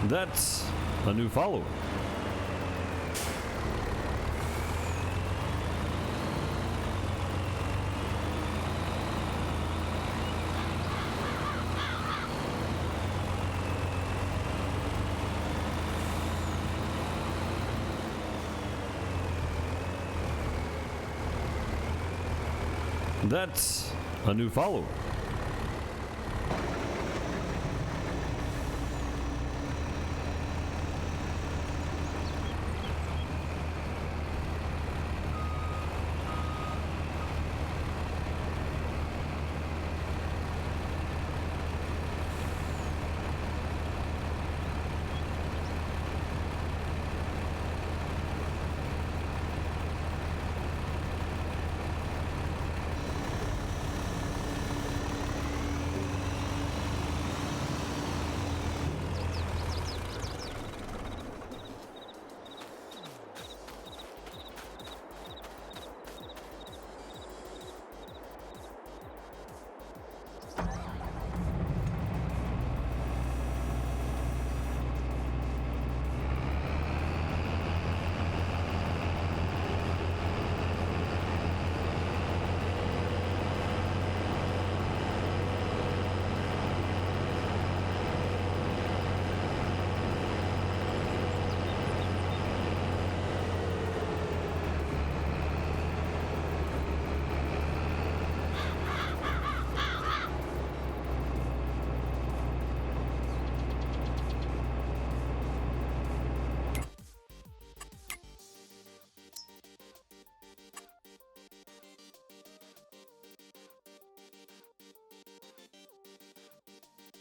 That's a new follower. That's a new follower.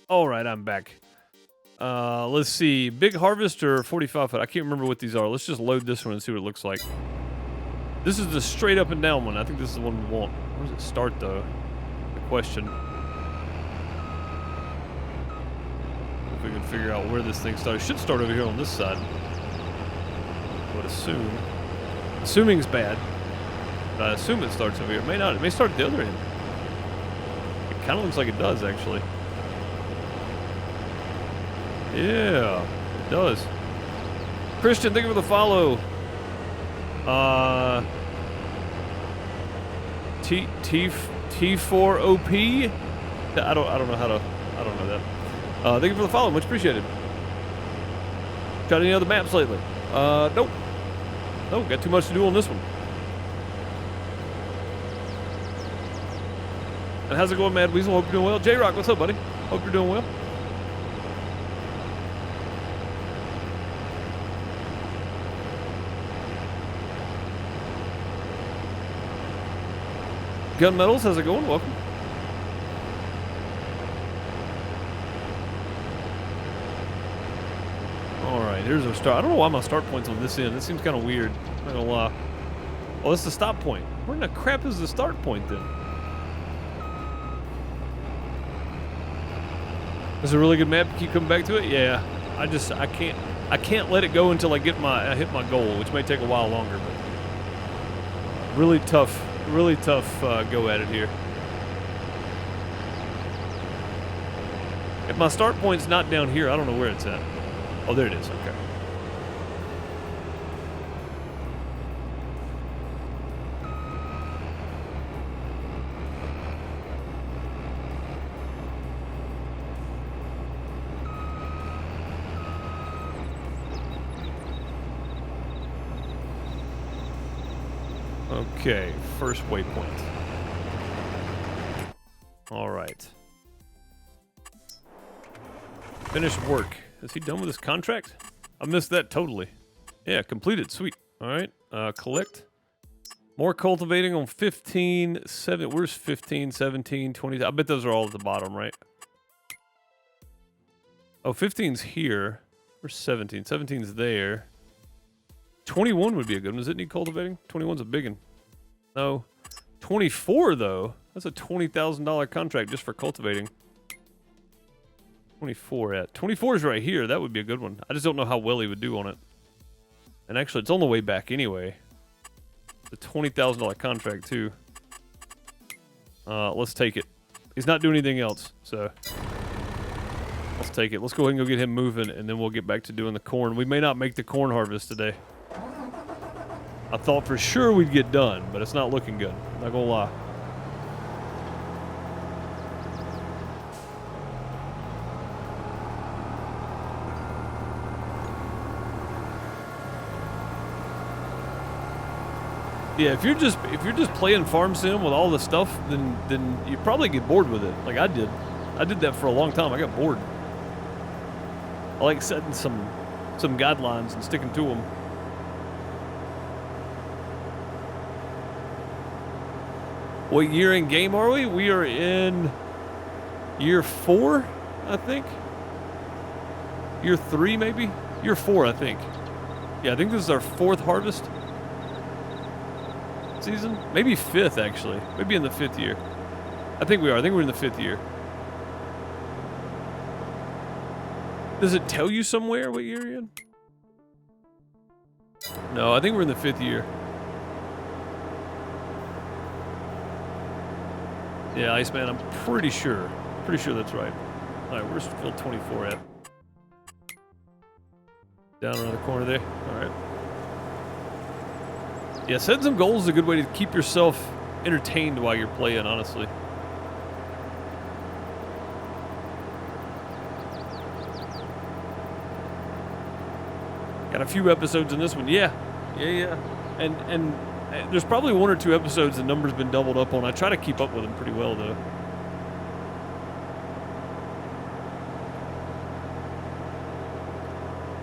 All right, I'm back. Let's see. Big Harvest or 45 foot? I can't remember what these are. Let's just load this one and see what it looks like. This is the straight up and down one. I think this is the one we want. Where does it start, though? The question. If we can figure out where this thing starts. It should start over here on this side. I would assume. Assuming's bad. But I assume it starts over here. It may not. It may start at the other end. It kind of looks like it does, actually. Yeah, it does. Christian, thank you for the follow. T4OP. I don't know how to. I don't know that. Thank you for the follow. Much appreciated. Got any other maps lately? Nope. Nope. Got too much to do on this one. And how's it going, Mad Weasel? Hope you're doing well. J-Rock, what's up, buddy? Hope you're doing well. Gunmetals, how's it going? Welcome. Alright, here's our start. I don't know why my start point's on this end. This seems kind of weird. I'm not gonna lie. Oh, that's the stop point. Where in the crap is the start point then? Is it a really good map? Keep coming back to it? Yeah. I can't let it go until I hit my goal, which may take a while longer, but really tough go at it here. If my start point's not down here, I don't know where it's at. Oh, there it is. Okay. Okay, first waypoint. All right. Finished work. Is he done with his contract? I missed that totally. Yeah, completed. Sweet. All right. Collect. More cultivating on 15, 7. Where's 15, 17, 20? I bet those are all at the bottom, right? Oh, 15's here. Where's 17? 17's there. 21 would be a good one. Does it need cultivating? 21's a big one. No. 24, though. That's a $20,000 contract just for cultivating. 24 at. 24 is right here. That would be a good one. I just don't know how well he would do on it. And actually, it's on the way back anyway. It's a $20,000 contract, too. Let's take it. He's not doing anything else, so. Let's take it. Let's go ahead and go get him moving, and then we'll get back to doing the corn. We may not make the corn harvest today. I thought for sure we'd get done, but it's not looking good. Not gonna lie. Yeah, if you're just playing farm sim with all the stuff, then you probably get bored with it. Like I did. I did that for a long time. I got bored. I like setting some guidelines and sticking to them. What year in game are we? We are in year 4, I think. Year 3, maybe? Year 4, I think. Yeah, I think this is our 4th harvest season. Maybe 5th, actually. Maybe in the 5th year. I think we are. I think we're in the 5th year. Does it tell you somewhere what year you're in? No, I think we're in the 5th year. Yeah, Iceman, I'm pretty sure. Pretty sure that's right. Alright, where's field 24 at? Down around the corner there. Alright. Yeah, setting some goals is a good way to keep yourself entertained while you're playing, honestly. Got a few episodes in this one. Yeah. And there's probably 1 or 2 episodes the number's been doubled up on. I try to keep up with them pretty well, though.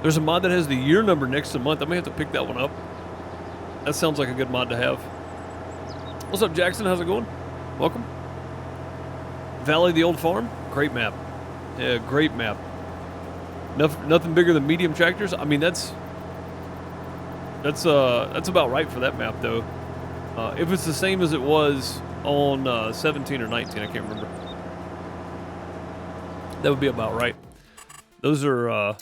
There's a mod that has the year number next to the month. I may have to pick that one up. That sounds like a good mod to have. What's up, Jackson? How's it going? Welcome. Valley of the Old Farm? Great map. Yeah, great map. Nothing bigger than medium tractors. I mean, that's about right for that map, though. If it's the same as it was on 17 or 19, I can't remember. That would be about right. Those are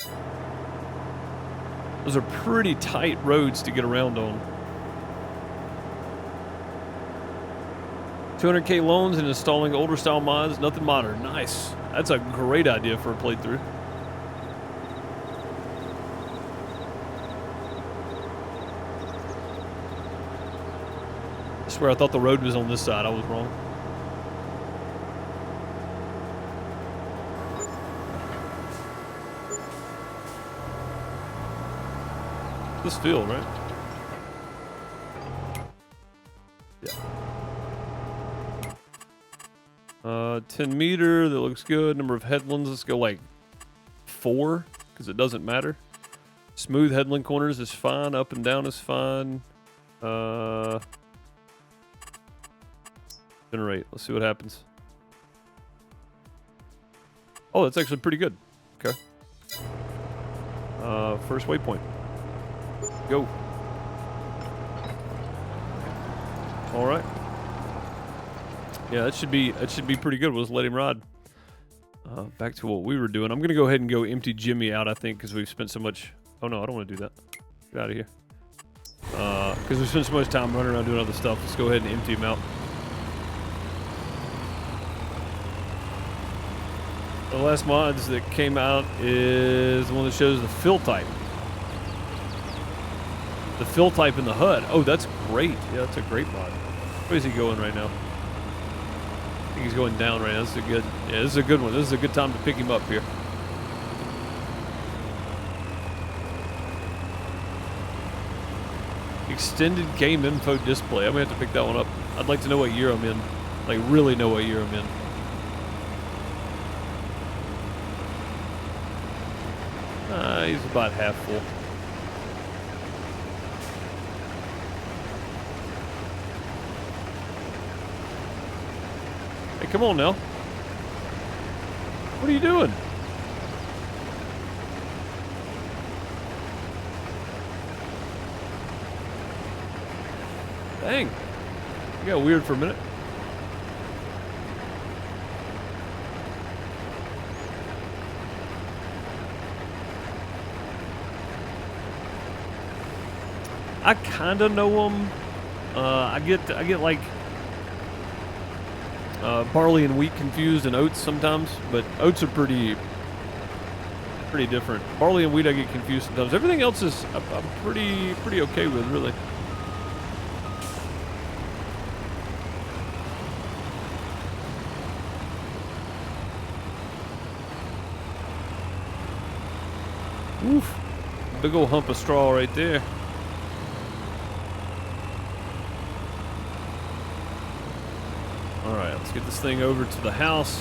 pretty tight roads to get around on. 200K loans and installing older style mods, nothing modern. Nice. That's a great idea for a playthrough. I swear I thought the road was on this side. I was wrong. This field, right? Yeah. 10 meter, that looks good. Number of headlands, let's go like 4, because it doesn't matter. Smooth headland corners is fine. Up and down is fine. Generate. Let's see what happens. Oh, that's actually pretty good. Okay. First waypoint. Go. All right. Yeah, that should be pretty good. We'll just let him ride. Back to what we were doing. I'm gonna go ahead and go empty Jimmy out, I think, because we've spent so much. Oh no, I don't want to do that. Get out of here. Because we spent so much time running around doing other stuff. Let's go ahead and empty him out. The last mods that came out is the one that shows the fill type. The fill type in the HUD. Oh, that's great. Yeah, that's a great mod. Where is he going right now? I think he's going down right now. This is a good. Yeah, this is a good one. This is a good time to pick him up here. Extended game info display. I'm gonna have to pick that one up. I'd like to know what year I'm in. Like, really know what year I'm in. He's about half full. Hey, come on now. What are you doing? Dang. You got weird for a minute. I kind of know them. I get like barley and wheat confused, and oats sometimes, but oats are pretty pretty different. Barley and wheat I get confused sometimes. Everything else is I'm pretty okay with, really. Oof. Big old hump of straw right there. Alright, let's get this thing over to the house.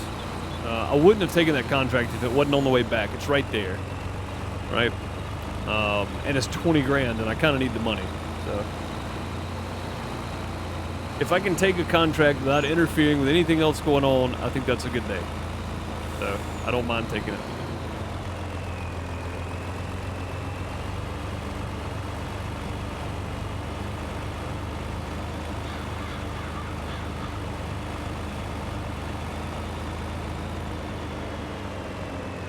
I wouldn't have taken that contract if it wasn't on the way back. It's right there. Right? And it's 20 grand, and I kind of need the money. So, if I can take a contract without interfering with anything else going on, I think that's a good day. So, I don't mind taking it.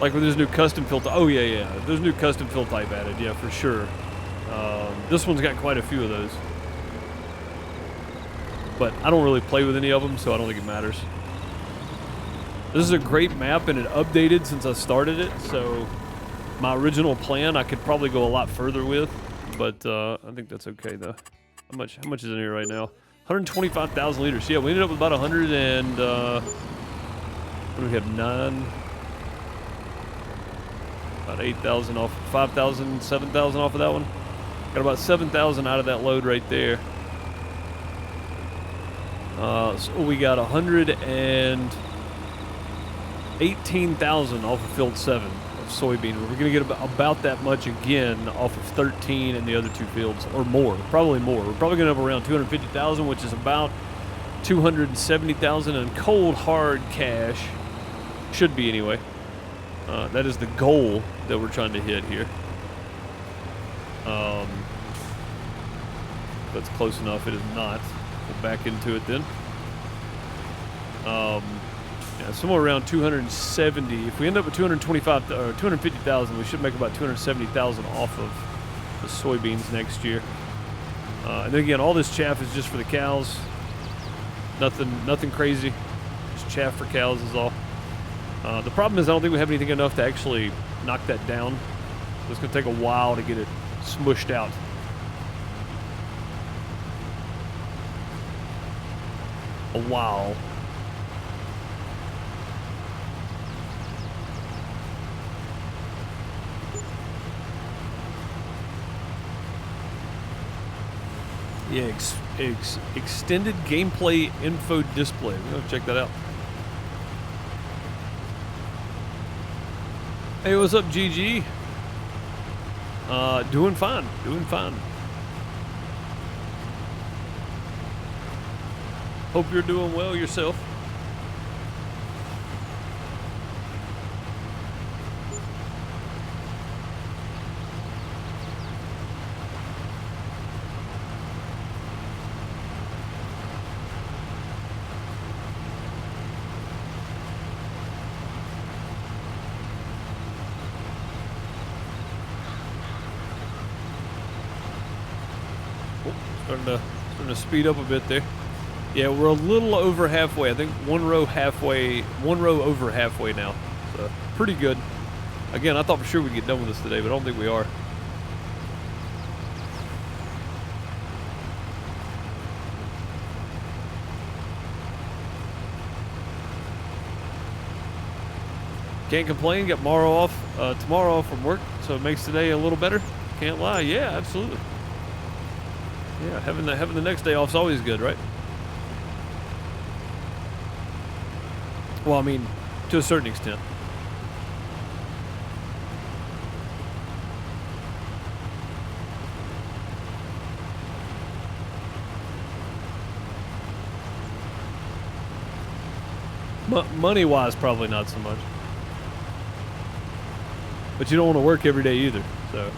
Like with this new custom fill type. Oh, yeah. There's new custom fill type added. Yeah, for sure. This one's got quite a few of those. But I don't really play with any of them, so I don't think it matters. This is a great map, and it updated since I started it, so my original plan I could probably go a lot further with, but I think that's okay, though. How much is in here right now? 125,000 liters. Yeah, we ended up with about 100 and... what do we have? 9... About 8,000 off, 5,000, 7,000 off of that one. Got about 7,000 out of that load right there. So we got 118,000 off of field 7 of soybean. We're gonna get about that much again off of 13 and the other two fields, or more, probably more. We're probably gonna have around 250,000, which is about 270,000 in cold hard cash. Should be anyway. That is the goal that we're trying to hit here. That's close enough. It is not. We'll back into it then. Yeah, somewhere around 270. If we end up with 225 or 250,000, we should make about 270,000 off of the soybeans next year. And then again, all this chaff is just for the cows. Nothing crazy. Just chaff for cows is all. The problem is I don't think we have anything enough to actually knock that down. So it's going to take a while to get it smushed out. A while. Yeah, extended gameplay info display. We're going to check that out. Hey, what's up, GG? Doing fine. Hope you're doing well yourself. Starting to speed up a bit there. Yeah, we're a little over halfway. I think one row over halfway now. So pretty good. Again, I thought for sure we'd get done with this today, but I don't think we are. Can't complain. Got tomorrow off from work, so it makes today a little better. Can't lie. Yeah, absolutely. Yeah, having the next day off is always good, right? Well, I mean, to a certain extent. Money-wise, probably not so much. But you don't want to work every day either, so...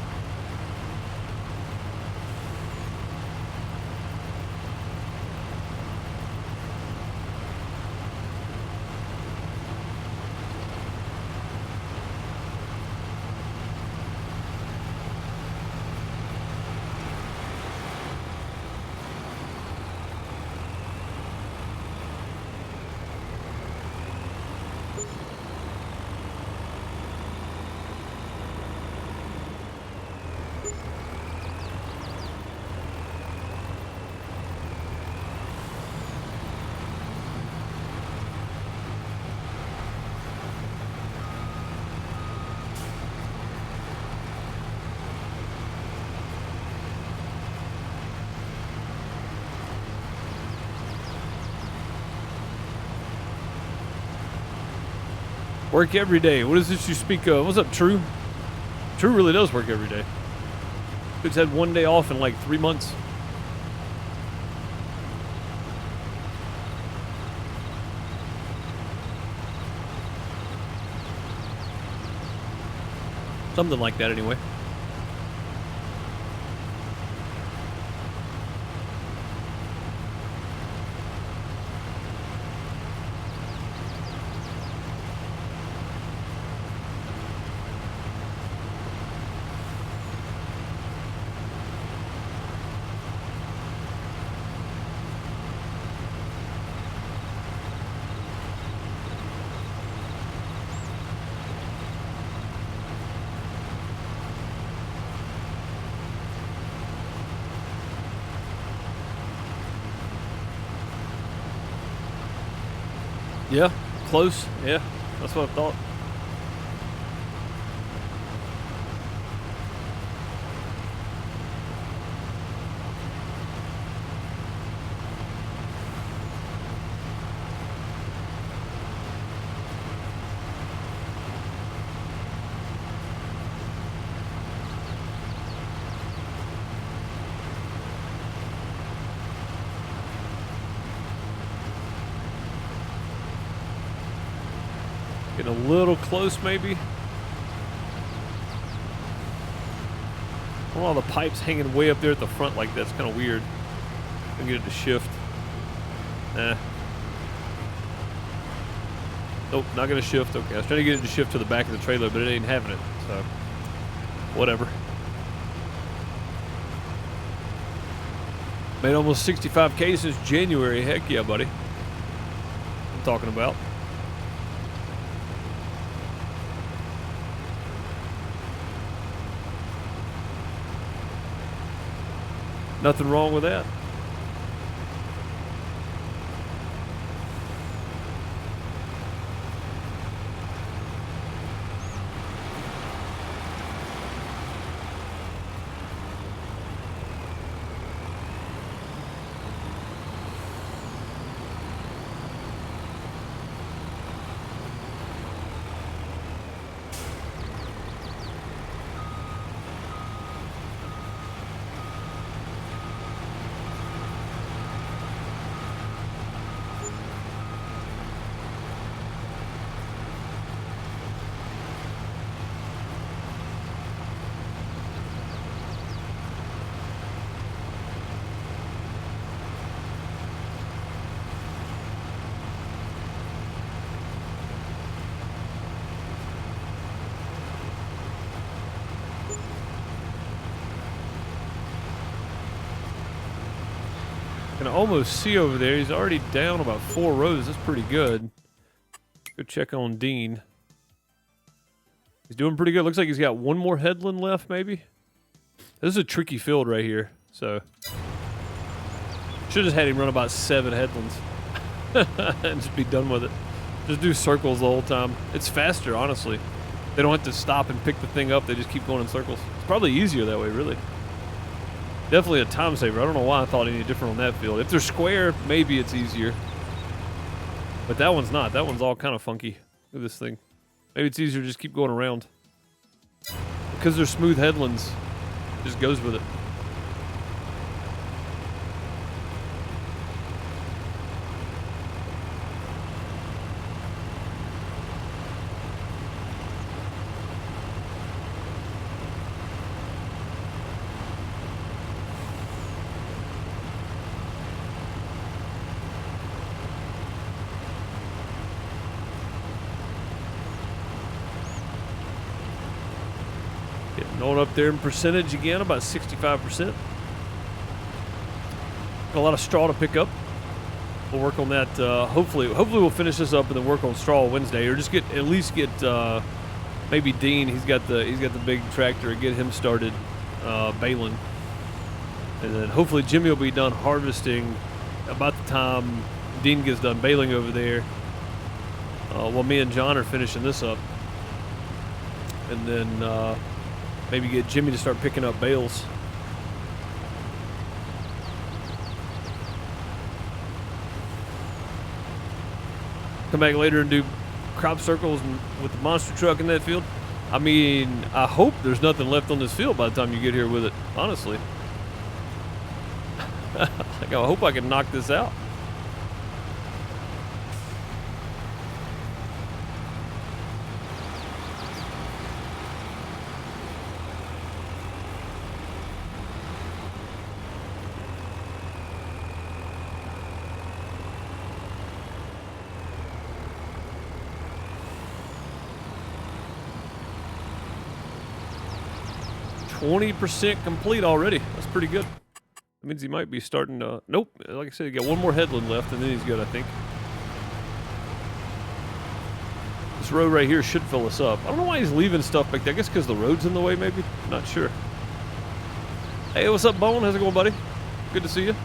Work every day. What is this you speak of? What's up, True? True really does work every day. Dude's had 1 day off in like 3 months. Something like that anyway. Yeah, close. Yeah, that's what I thought. Getting a little close, maybe. All the pipes hanging way up there at the front like that's kind of weird. I get it to shift. Nah. Nope, not gonna shift. Okay, I was trying to get it to shift to the back of the trailer, but it ain't having it. So, whatever. Made almost 65K since January. Heck yeah, buddy. I'm talking about. Nothing wrong with that. Can almost see over there. He's already down about 4 rows. That's pretty good. Go check on Dean. He's doing pretty good. Looks like he's got one more headland left, maybe. This is a tricky field right here. So, should have had him run about 7 headlands and just be done with it. Just do circles the whole time. It's faster, honestly. They don't have to stop and pick the thing up. They just keep going in circles. It's probably easier that way, really. Definitely a time saver. I don't know why I thought any different on that field. If they're square, maybe it's easier. But that one's not. That one's all kind of funky. Look at this thing. Maybe it's easier to just keep going around. Because they're smooth headlands, it just goes with it. Going up there in percentage again, about 65%. Got a lot of straw to pick up. We'll work on that. Hopefully we'll finish this up and then work on straw Wednesday, or just at least get maybe Dean. He's got the big tractor. And get him started baling, and then hopefully Jimmy will be done harvesting about the time Dean gets done baling over there. While me and John are finishing this up, and then. Maybe get Jimmy to start picking up bales. Come back later and do crop circles and with the monster truck in that field. I mean, I hope there's nothing left on this field by the time you get here with it, honestly. Like, I hope I can knock this out. %20 complete already. That's pretty good. That means he might be starting to... Nope. Like I said, he got one more headland left, and then he's good, I think. This road right here should fill us up. I don't know why he's leaving stuff back there. I guess because the road's in the way, maybe? Not sure. Hey, what's up, Bone? How's it going, buddy? Good to see you.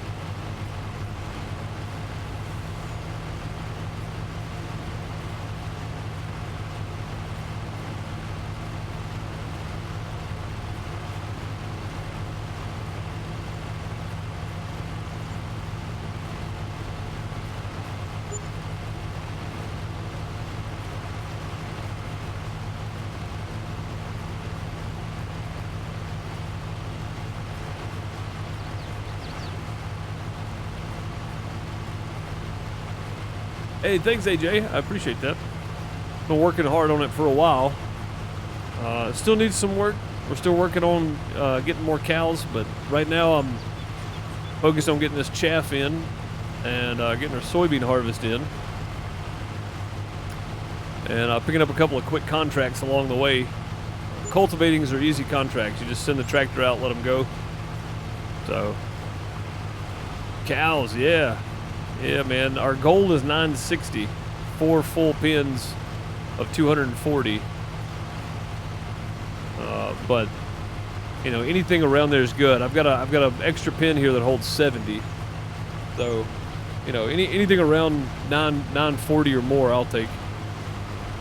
Hey, thanks, AJ. I appreciate that. Been working hard on it for a while. Still needs some work. We're still working on getting more cows, but right now I'm focused on getting this chaff in and getting our soybean harvest in. And picking up a couple of quick contracts along the way. Cultivatings are easy contracts. You just send the tractor out, let them go. So, cows, yeah. Yeah, man. Our goal is 960. 4 full pins of 240. But you know, anything around there is good. I've got an extra pin here that holds 70. So, you know, anything around 940 or more, I'll take.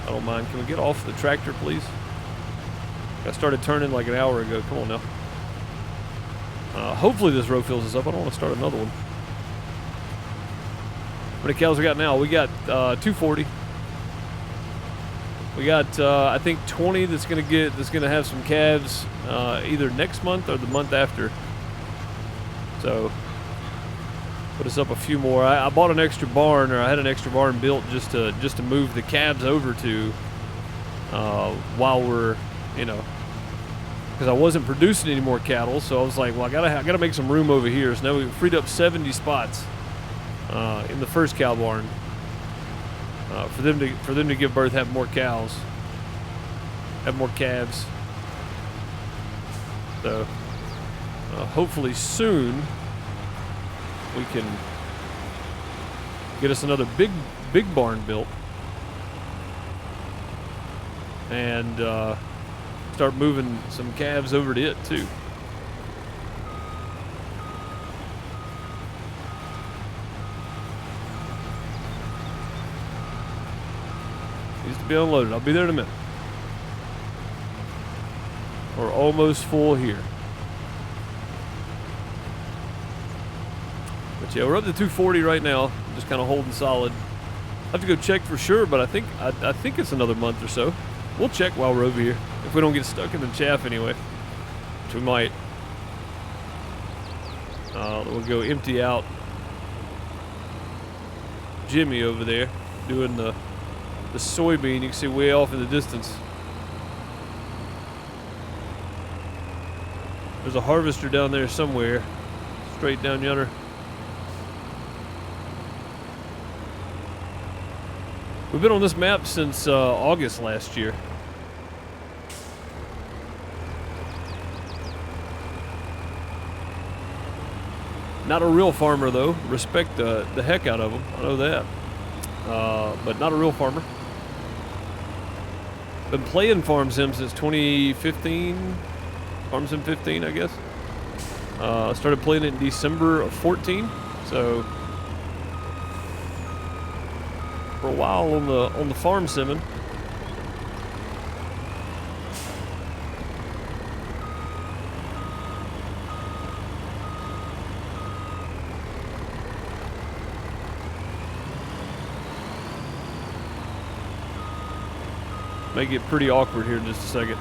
I don't mind. Can we get off the tractor, please? I started turning like an hour ago. Come on now. Hopefully this row fills us up. I don't want to start another one. How many cows we got now? We got 240. We got I think 20 that's gonna have some calves either next month or the month after. So put us up a few more. I bought an extra barn, or I had an extra barn built just to move the calves over to while we're, you know, because I wasn't producing any more cattle. So I was like, well, I gotta make some room over here. So now we've freed up 70 spots in the first cow barn for them to give birth, have more cows, have more calves. So hopefully soon we can get us another big barn built and start moving some calves over to it too. Needs to be unloaded. I'll be there in a minute. We're almost full here. But yeah, we're up to 240 right now. Just kind of holding solid. I have to go check for sure, but I think it's another month or so. We'll check while we're over here. If we don't get stuck in the chaff anyway, which we might. We'll go empty out Jimmy over there doing the soybean. You can see way off in the distance. There's a harvester down there somewhere, straight down yonder. We've been on this map since August last year. Not a real farmer though. Respect the heck out of him. I know that. But not a real farmer. Been playing Farm Sim since 2015. Farm Sim 15, I guess. Started playing it in December of 14. So for a while on the farm simming. Make it pretty awkward here in just a second.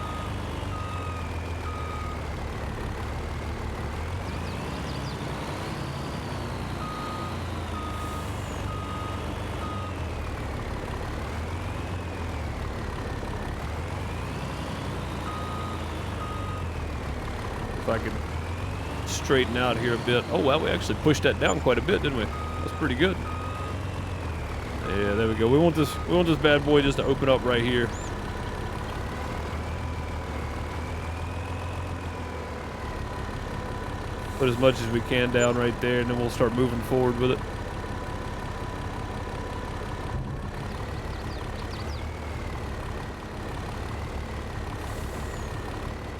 If I can straighten out here a bit. Oh, well, we actually pushed that down quite a bit, didn't we? That's pretty good. Yeah, there we go. We want this bad boy just to open up right here. Put as much as we can down right there, and then we'll start moving forward with it.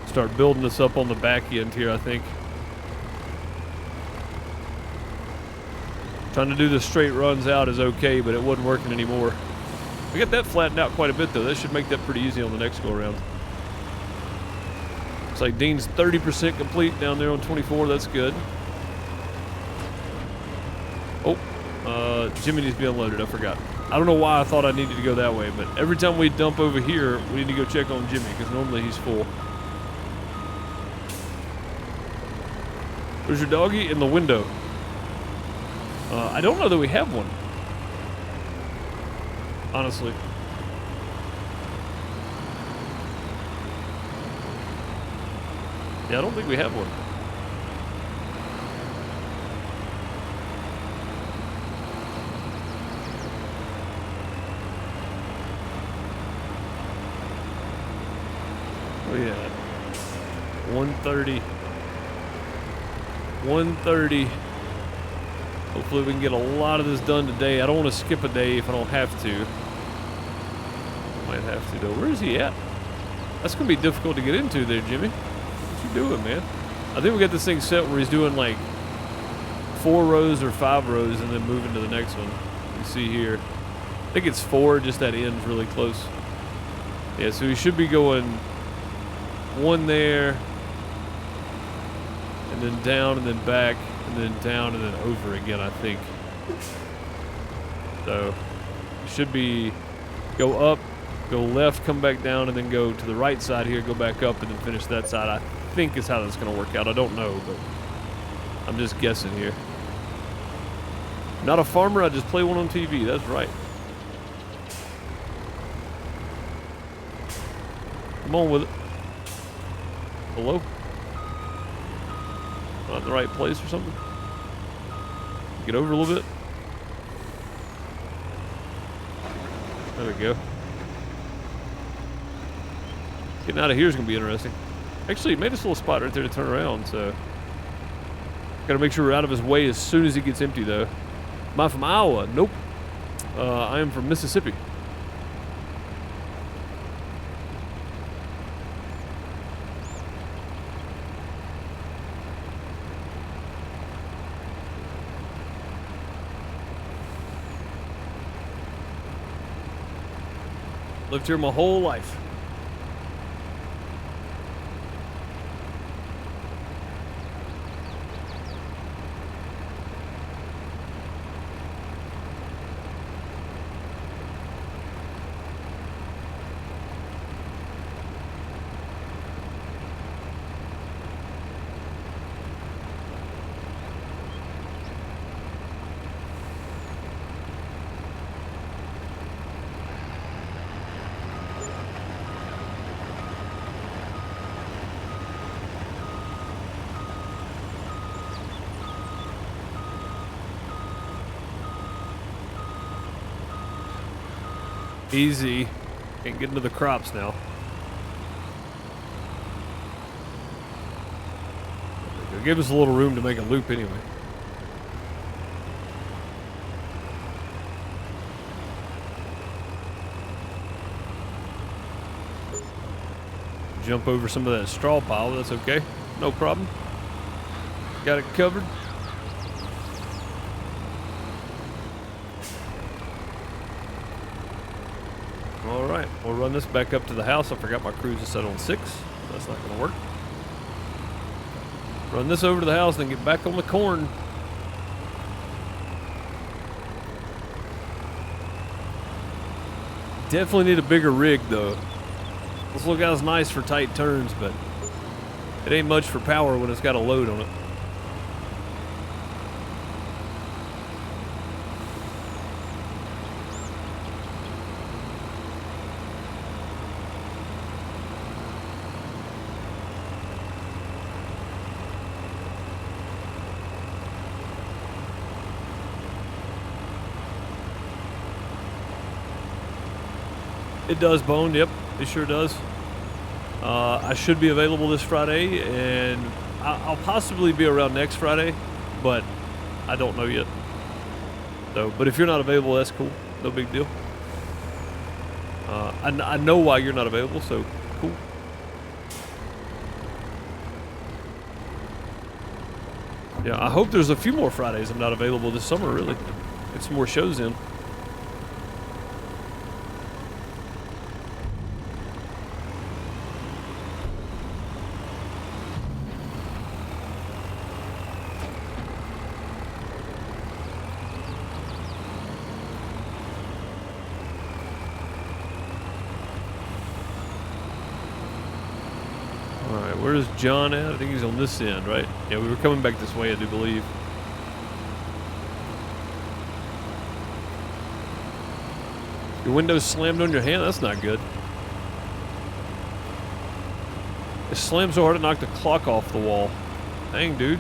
Start building this up on the back end here, I think. Trying to do the straight runs out is okay, but it wasn't working anymore. We got that flattened out quite a bit, though. That should make that pretty easy on the next go around. Looks like Dean's 30% complete down there on 24. That's good. Oh, Jimmy needs to be unloaded. I forgot. I don't know why I thought I needed to go that way, but every time we dump over here, we need to go check on Jimmy, because normally he's full. There's your doggy in the window. I don't know that we have one. Honestly. Yeah, I don't think we have one. Oh yeah. 1:30. 1:30. Hopefully we can get a lot of this done today. I don't want to skip a day if I don't have to. Might have to though. Where is he at? That's going to be difficult to get into there, Jimmy. What you doing, man? I think we got this thing set where he's doing like 4 rows or 5 rows and then moving to the next one. You see here. I think it's 4, just that end's really close. Yeah, so he should be going 1 there, and then down and then back, and then down and then over again, I think. So, it should be go up, go left, come back down, and then go to the right side here, go back up, and then finish that side. I think is how that's going to work out. I don't know, but I'm just guessing here. Not a farmer, I just play one on TV. That's right. Come on with it. Hello? Not in the right place or something? Get over a little bit. There we go. Getting out of here is going to be interesting. Actually, he made us a little spot right there to turn around, so... Gotta make sure we're out of his way as soon as he gets empty, though. Am I from Iowa? Nope. I am from Mississippi. Lived here my whole life. Easy. Can't get into the crops now. It'll give us a little room to make a loop anyway. Jump over some of that straw pile, that's okay. No problem. Got it covered. Alright, we'll run this back up to the house. I forgot my cruise is set on 6. That's not going to work. Run this over to the house, then get back on the corn. Definitely need a bigger rig, though. This little guy's nice for tight turns, but it ain't much for power when it's got a load on it. It does, Bone. Yep, it sure does. I should be available this Friday, and I'll possibly be around next Friday, but I don't know yet. So, but if you're not available, that's cool. No big deal. I know why you're not available, so cool. Yeah, I hope there's a few more Fridays I'm not available this summer, really. Get some more shows in. Alright, where's John at? I think he's on this end, right? Yeah, we were coming back this way, I do believe. Your window slammed on your hand? That's not good. It slammed so hard it knocked the clock off the wall. Dang, dude.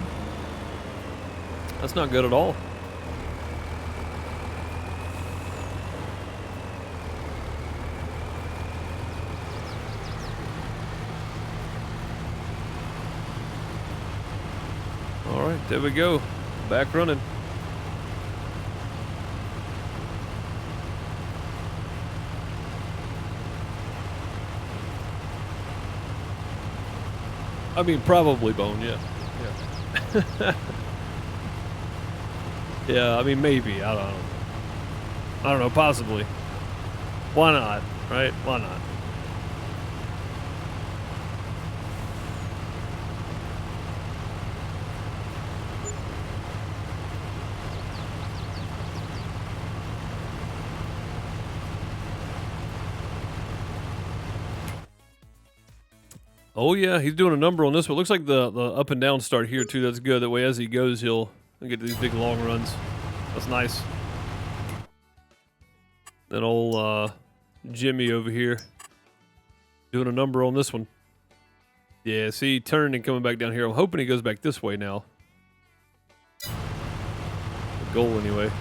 That's not good at all. Alright, there we go. Back running. I mean, probably, Bone, yeah. Yeah. Yeah, I mean, maybe. I don't know. I don't know, possibly. Why not, right? Why not? Oh yeah, he's doing a number on this one. Looks like the up and down start here too. That's good. That way as he goes, he'll get these big long runs. That's nice. Then old Jimmy over here doing a number on this one. Yeah, see, turned and coming back down here. I'm hoping he goes back this way now. The goal anyway.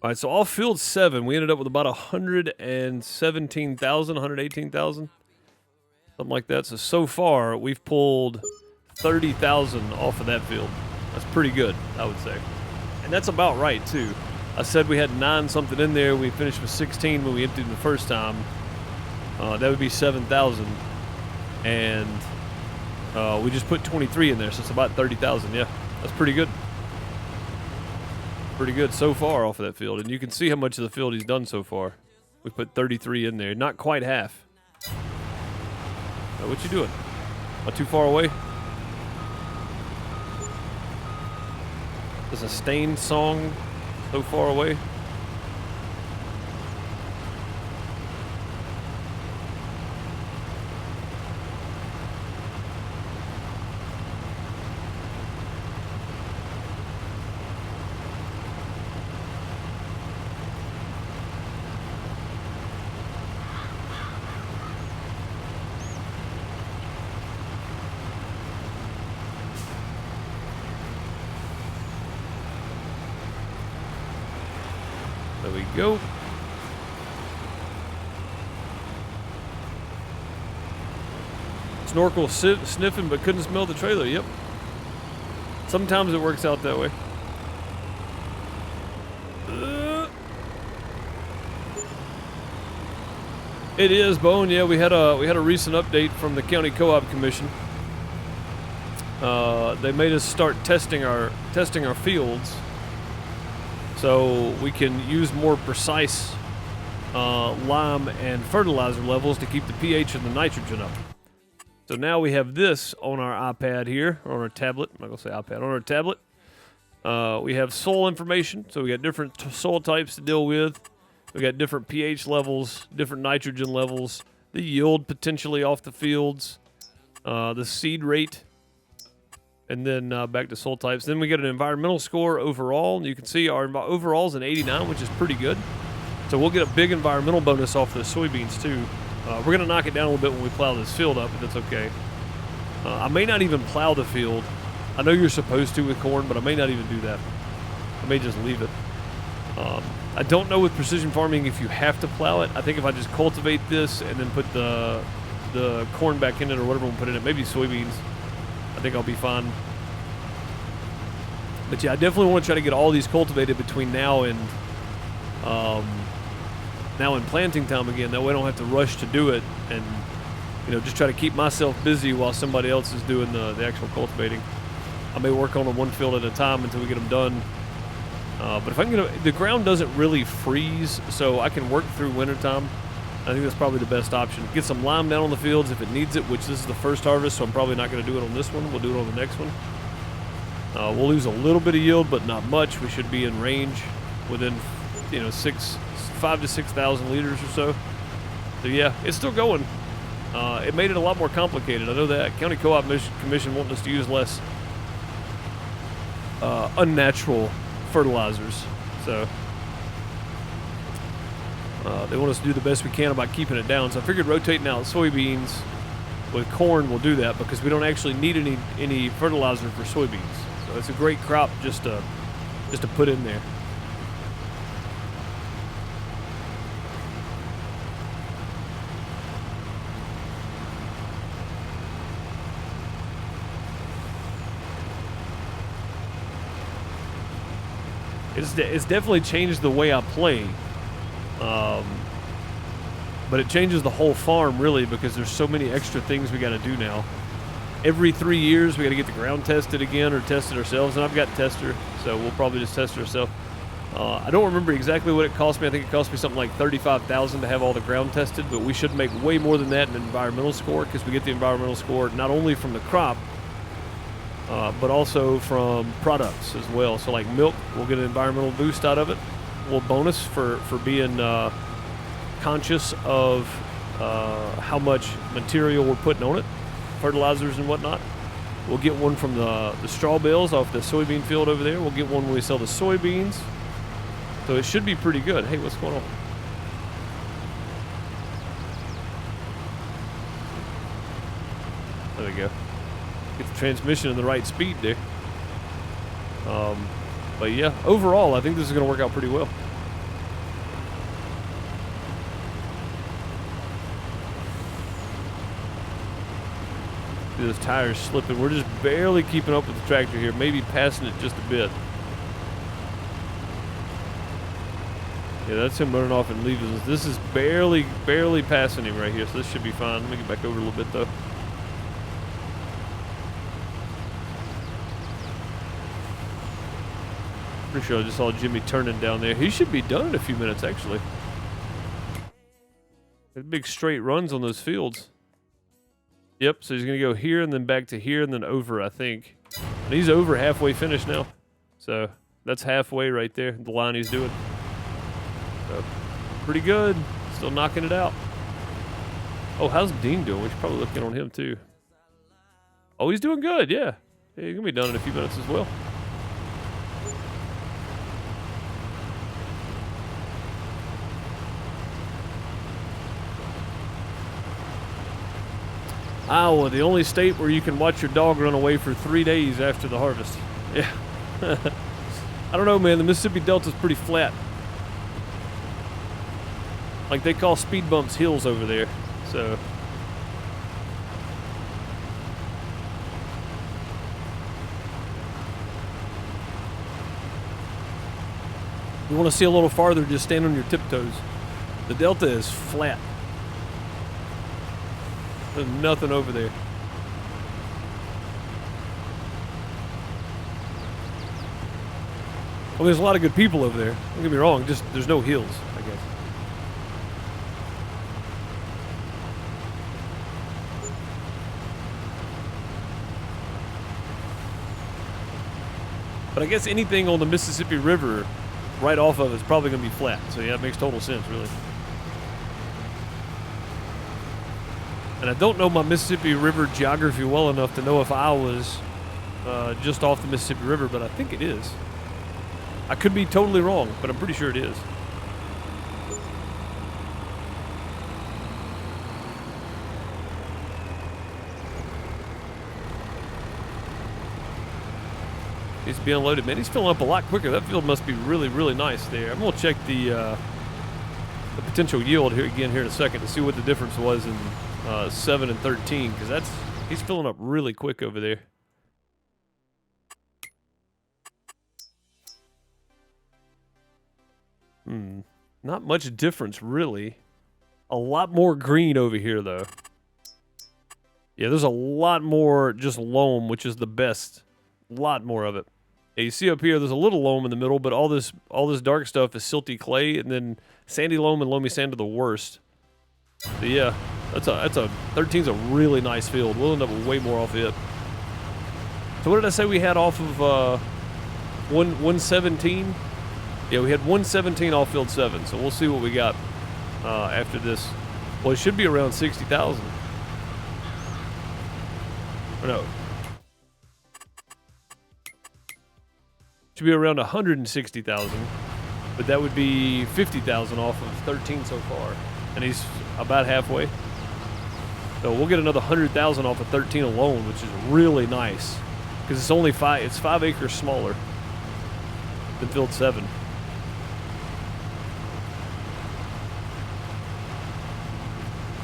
All right, so off field 7, we ended up with about 117,000, 118,000. Something like that. So far, we've pulled 30,000 off of that field. That's pretty good, I would say. And that's about right, too. I said we had 9 something in there. We finished with 16 when we emptied them the first time. That would be 7,000. And we just put 23 in there, so it's about 30,000. Yeah, that's pretty good. Pretty good so far off of that field. And you can see how much of the field he's done so far. We put 33 in there. Not quite half. What you doing? Not too far away? There's a Stained song so far away. There we go. Snorkel sniffing but couldn't smell the trailer. Yep. Sometimes it works out that way. It is, Bone. Yeah, we had a recent update from the County Co-op Commission. They made us start testing our fields, so we can use more precise lime and fertilizer levels to keep the pH and the nitrogen up. So now we have this on our iPad here, or on our tablet. I'm not gonna say iPad, on our tablet. We have soil information, so we got different soil types to deal with. We got different pH levels, different nitrogen levels, the yield potentially off the fields, the seed rate, and then back to soil types. Then we get an environmental score overall, and you can see our overall is an 89, which is pretty good. So we'll get a big environmental bonus off the soybeans too. We're going to knock it down a little bit when we plow this field up, but that's okay. I may not even plow the field. I know you're supposed to with corn, but I may not even do that. I may just leave it. I don't know with precision farming if you have to plow it. I think if I just cultivate this and then put the corn back in it or whatever we'll put in it, maybe soybeans, I think I'll be fine. But yeah, I definitely want to try to get all these cultivated between now and planting time again. That way I don't have to rush to do it, and just try to keep myself busy while somebody else is doing the actual cultivating. I may work on them one field at a time until we get them done. But if I can the ground doesn't really freeze, so I can work through wintertime. I think that's probably the best option. Get some lime down on the fields if it needs it, which this is the first harvest, so I'm probably not going to do it on this one. We'll do it on the next one. We'll lose a little bit of yield, but not much. We should be in range within, 5,000 to 6,000 liters or so. So yeah, it's still going. It made it a lot more complicated. I know that. County Co-op Commission wanting us to use less unnatural fertilizers. So they want us to do the best we can about keeping it down. So I figured rotating out soybeans with corn will do that, because we don't actually need any fertilizer for soybeans. So it's a great crop just to put in there. It's definitely changed the way I play, but it changes the whole farm really, because there's so many extra things we got to do now. Every 3 years we got to get the ground tested again, or test it ourselves, and I've got tester, so we'll probably just test it ourselves. I don't remember exactly what it cost me. I think it cost me something like $35,000 to have all the ground tested, but we should make way more than that in an environmental score, because we get the environmental score not only from the crop, but also from products as well. So like milk, we'll get an environmental boost out of it. A little bonus for being conscious of how much material we're putting on it, fertilizers and whatnot. We'll get one from the straw bales off the soybean field over there. We'll get one when we sell the soybeans. So it should be pretty good. Hey, what's going on? There we go. Get the transmission in the right speed there. But yeah, overall, I think this is going to work out pretty well. See those tires slipping. We're just barely keeping up with the tractor here, maybe passing it just a bit. Yeah, that's him running off and leaving us. This is barely passing him right here, so this should be fine. Let me get back over a little bit though. Pretty sure I just saw Jimmy turning down there. He should be done in a few minutes, actually. There's big straight runs on those fields. Yep, so he's going to go here and then back to here and then over, I think. And he's over halfway finished now. So that's halfway right there, the line he's doing. So pretty good. Still knocking it out. Oh, how's Dean doing? We should probably look in on him too. Oh, he's doing good, yeah. Yeah, he's going to be done in a few minutes as well. Iowa, the only state where you can watch your dog run away for 3 days after the harvest. Yeah. I don't know, man. The Mississippi Delta's pretty flat. Like they call speed bumps hills over there. So. You want to see a little farther, just stand on your tiptoes. The Delta is flat. There's nothing over there. Well, there's a lot of good people over there. Don't get me wrong, just there's no hills, I guess. But I guess anything on the Mississippi River right off of it is probably going to be flat. So yeah, it makes total sense, really. And I don't know my Mississippi River geography well enough to know if Iowa's just off the Mississippi River, but I think it is. I could be totally wrong, but I'm pretty sure it is. He's being unloaded, man. He's filling up a lot quicker. That field must be really, really nice there. I'm gonna check the potential yield here again here in a second to see what the difference was in 7 and 13, because he's filling up really quick over there. Not much difference really. A lot more green over here though. Yeah, there's a lot more just loam, which is the best. A lot more of it. Yeah, you see up here, there's a little loam in the middle, but all this dark stuff is silty clay, and then sandy loam and loamy sand are the worst. So yeah, that's a 13's a really nice field. We'll end up with way more off it. So what did I say we had off of 117? Yeah, we had 117 off field 7. So we'll see what we got after this. Well, it should be around 60,000. Or no. Should be around 160,000, but that would be 50,000 off of 13 so far, and he's about halfway. So we'll get another 100,000 off of 13 alone, which is really nice because it's only 5. It's 5 acres smaller than field 7.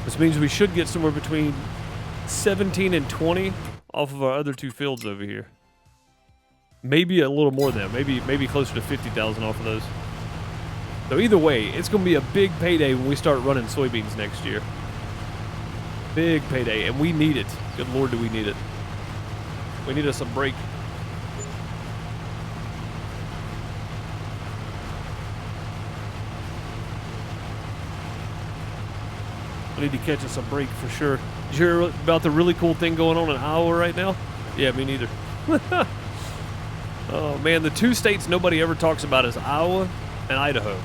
This means we should get somewhere between 17 and 20 off of our other 2 fields over here. Maybe a little more than that. Maybe closer to 50,000 off of those. So either way, it's going to be a big payday when we start running soybeans next year. Big payday, and we need it. Good Lord, do we need it. We need us a break. I need to catch us a break for sure. Did you hear about the really cool thing going on in Iowa right now? Yeah, me neither. Oh man, the 2 states nobody ever talks about is Iowa and Idaho.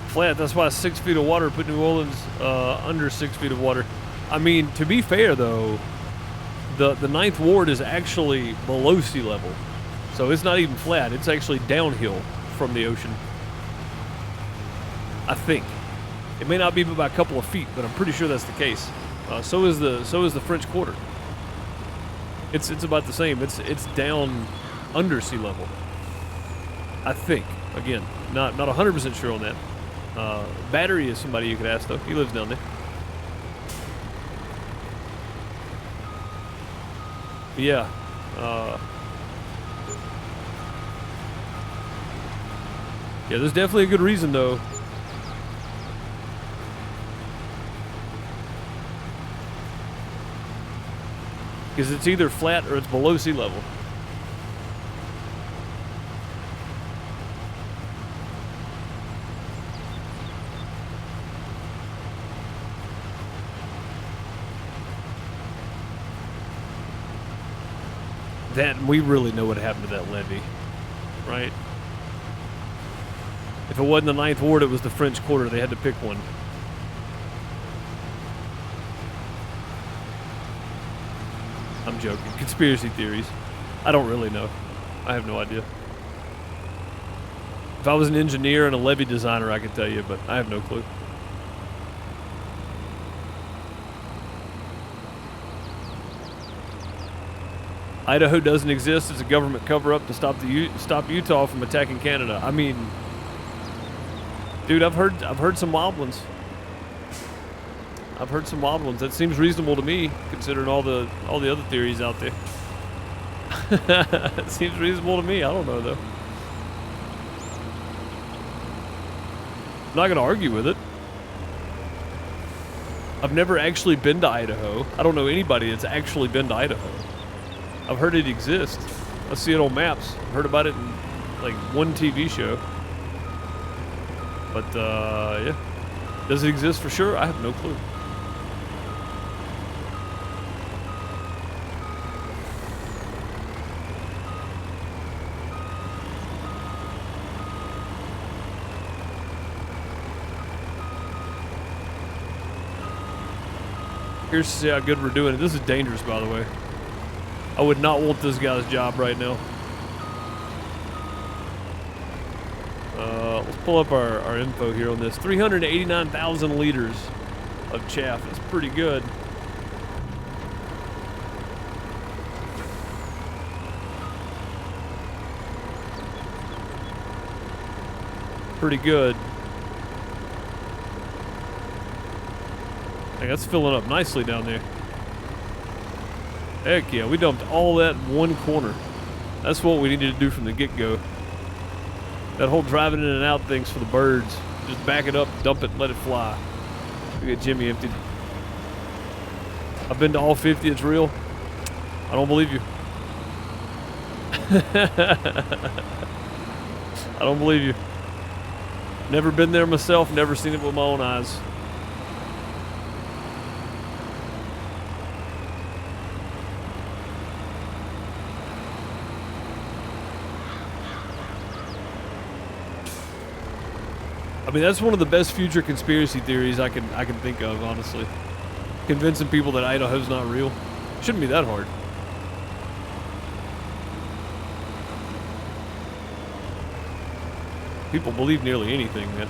Flat, that's why 6 feet of water put New Orleans under 6 feet of water. I mean, to be fair though, the 9th Ward is actually below sea level. So it's not even flat, it's actually downhill from the ocean. I think. It may not be by a couple of feet, but I'm pretty sure that's the case. So is the French Quarter. It's about the same. It's down under sea level. I think. Again, not 100% sure on that. Battery is somebody you could ask though. He lives down there. But yeah. Yeah, there's definitely a good reason though. Because it's either flat or it's below sea level. That, we really know what happened to that levee, right? If it wasn't the 9th Ward, it was the French Quarter. They had to pick one. I'm joking. Conspiracy theories. I don't really know. I have no idea. If I was an engineer and a levee designer, I could tell you, but I have no clue. Idaho doesn't exist. It's a government cover-up to stop Utah from attacking Canada. I mean, dude, I've heard some wild ones. I've heard some wild ones. That seems reasonable to me, considering all the other theories out there. It seems reasonable to me. I don't know though. I'm not gonna argue with it. I've never actually been to Idaho. I don't know anybody that's actually been to Idaho. I've heard it exists. I see it on maps. I've heard about it in like one TV show. But yeah, does it exist for sure? I have no clue. Here's to see how good we're doing. This is dangerous, by the way. I would not want this guy's job right now. Let's pull up our info here on this. 389,000 liters of chaff. That's pretty good. Pretty good. Hey, that's filling up nicely down there. Heck yeah, we dumped all that in one corner. That's what we needed to do from the get-go. That whole driving in and out thing's for the birds. Just back it up, dump it, let it fly. We got Jimmy emptied. I've been to all 50, it's real. I don't believe you. I don't believe you. Never been there myself, never seen it with my own eyes. I mean, that's one of the best future conspiracy theories I can think of, honestly. Convincing people that Idaho's not real. Shouldn't be that hard. People believe nearly anything, man.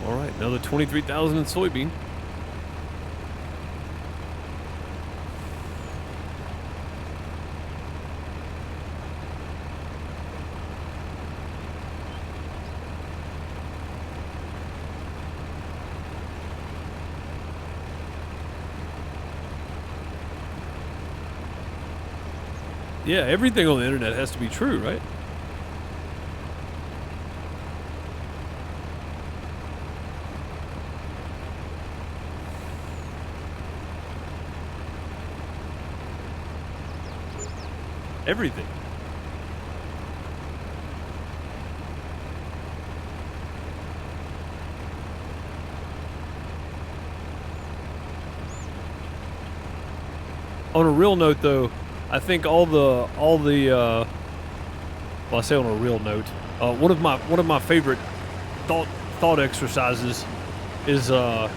All right, another 23,000 in soybean. Yeah, everything on the internet has to be true, right? Everything. On a real note, though, I think all the well, I say on a real note, one of my favorite thought exercises is the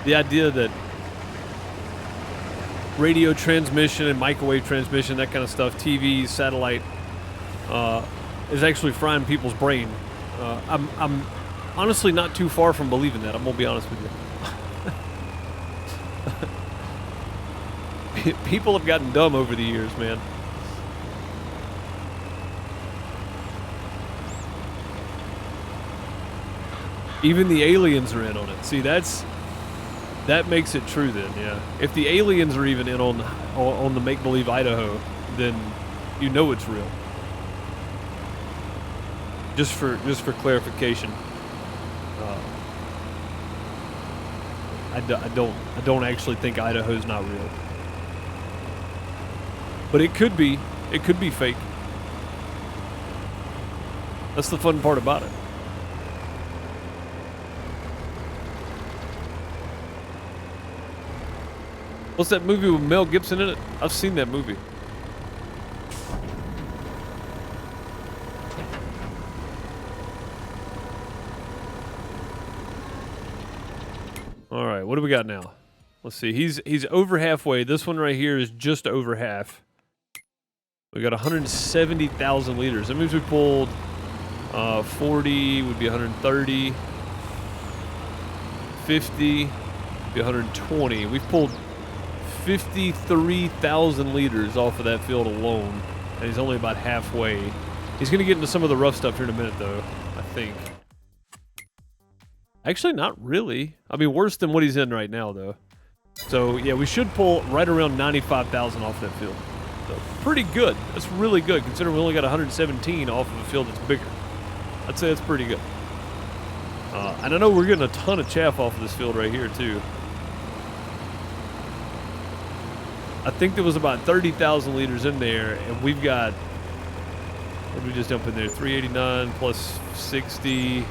idea that radio transmission and microwave transmission, that kind of stuff, TV, satellite, is actually frying people's brain. I'm honestly not too far from believing that. I'm gonna be honest with you. People have gotten dumb over the years, man. Even the aliens are in on it. See, that makes it true then, yeah. If the aliens are even in on the make-believe Idaho, then you know it's real. Just for clarification, I don't actually think Idaho's not real. But it could be fake. That's the fun part about it. What's that movie with Mel Gibson in it? I've seen that movie. All right, what do we got now? Let's see. He's over halfway. This one right here is just over half. We got 170,000 liters. That means we pulled 40 would be 130, 50 would be 120. We've pulled 53,000 liters off of that field alone, and he's only about halfway. He's going to get into some of the rough stuff here in a minute, though, I think. Actually, not really. I mean, worse than what he's in right now, though. So, yeah, we should pull right around 95,000 off that field. So, pretty good. That's really good, considering we only got 117 off of a field that's bigger. I'd say that's pretty good. And I know we're getting a ton of chaff off of this field right here, too. I think there was about 30,000 liters in there, and we've got, what did we just dump in there? 389 plus 60,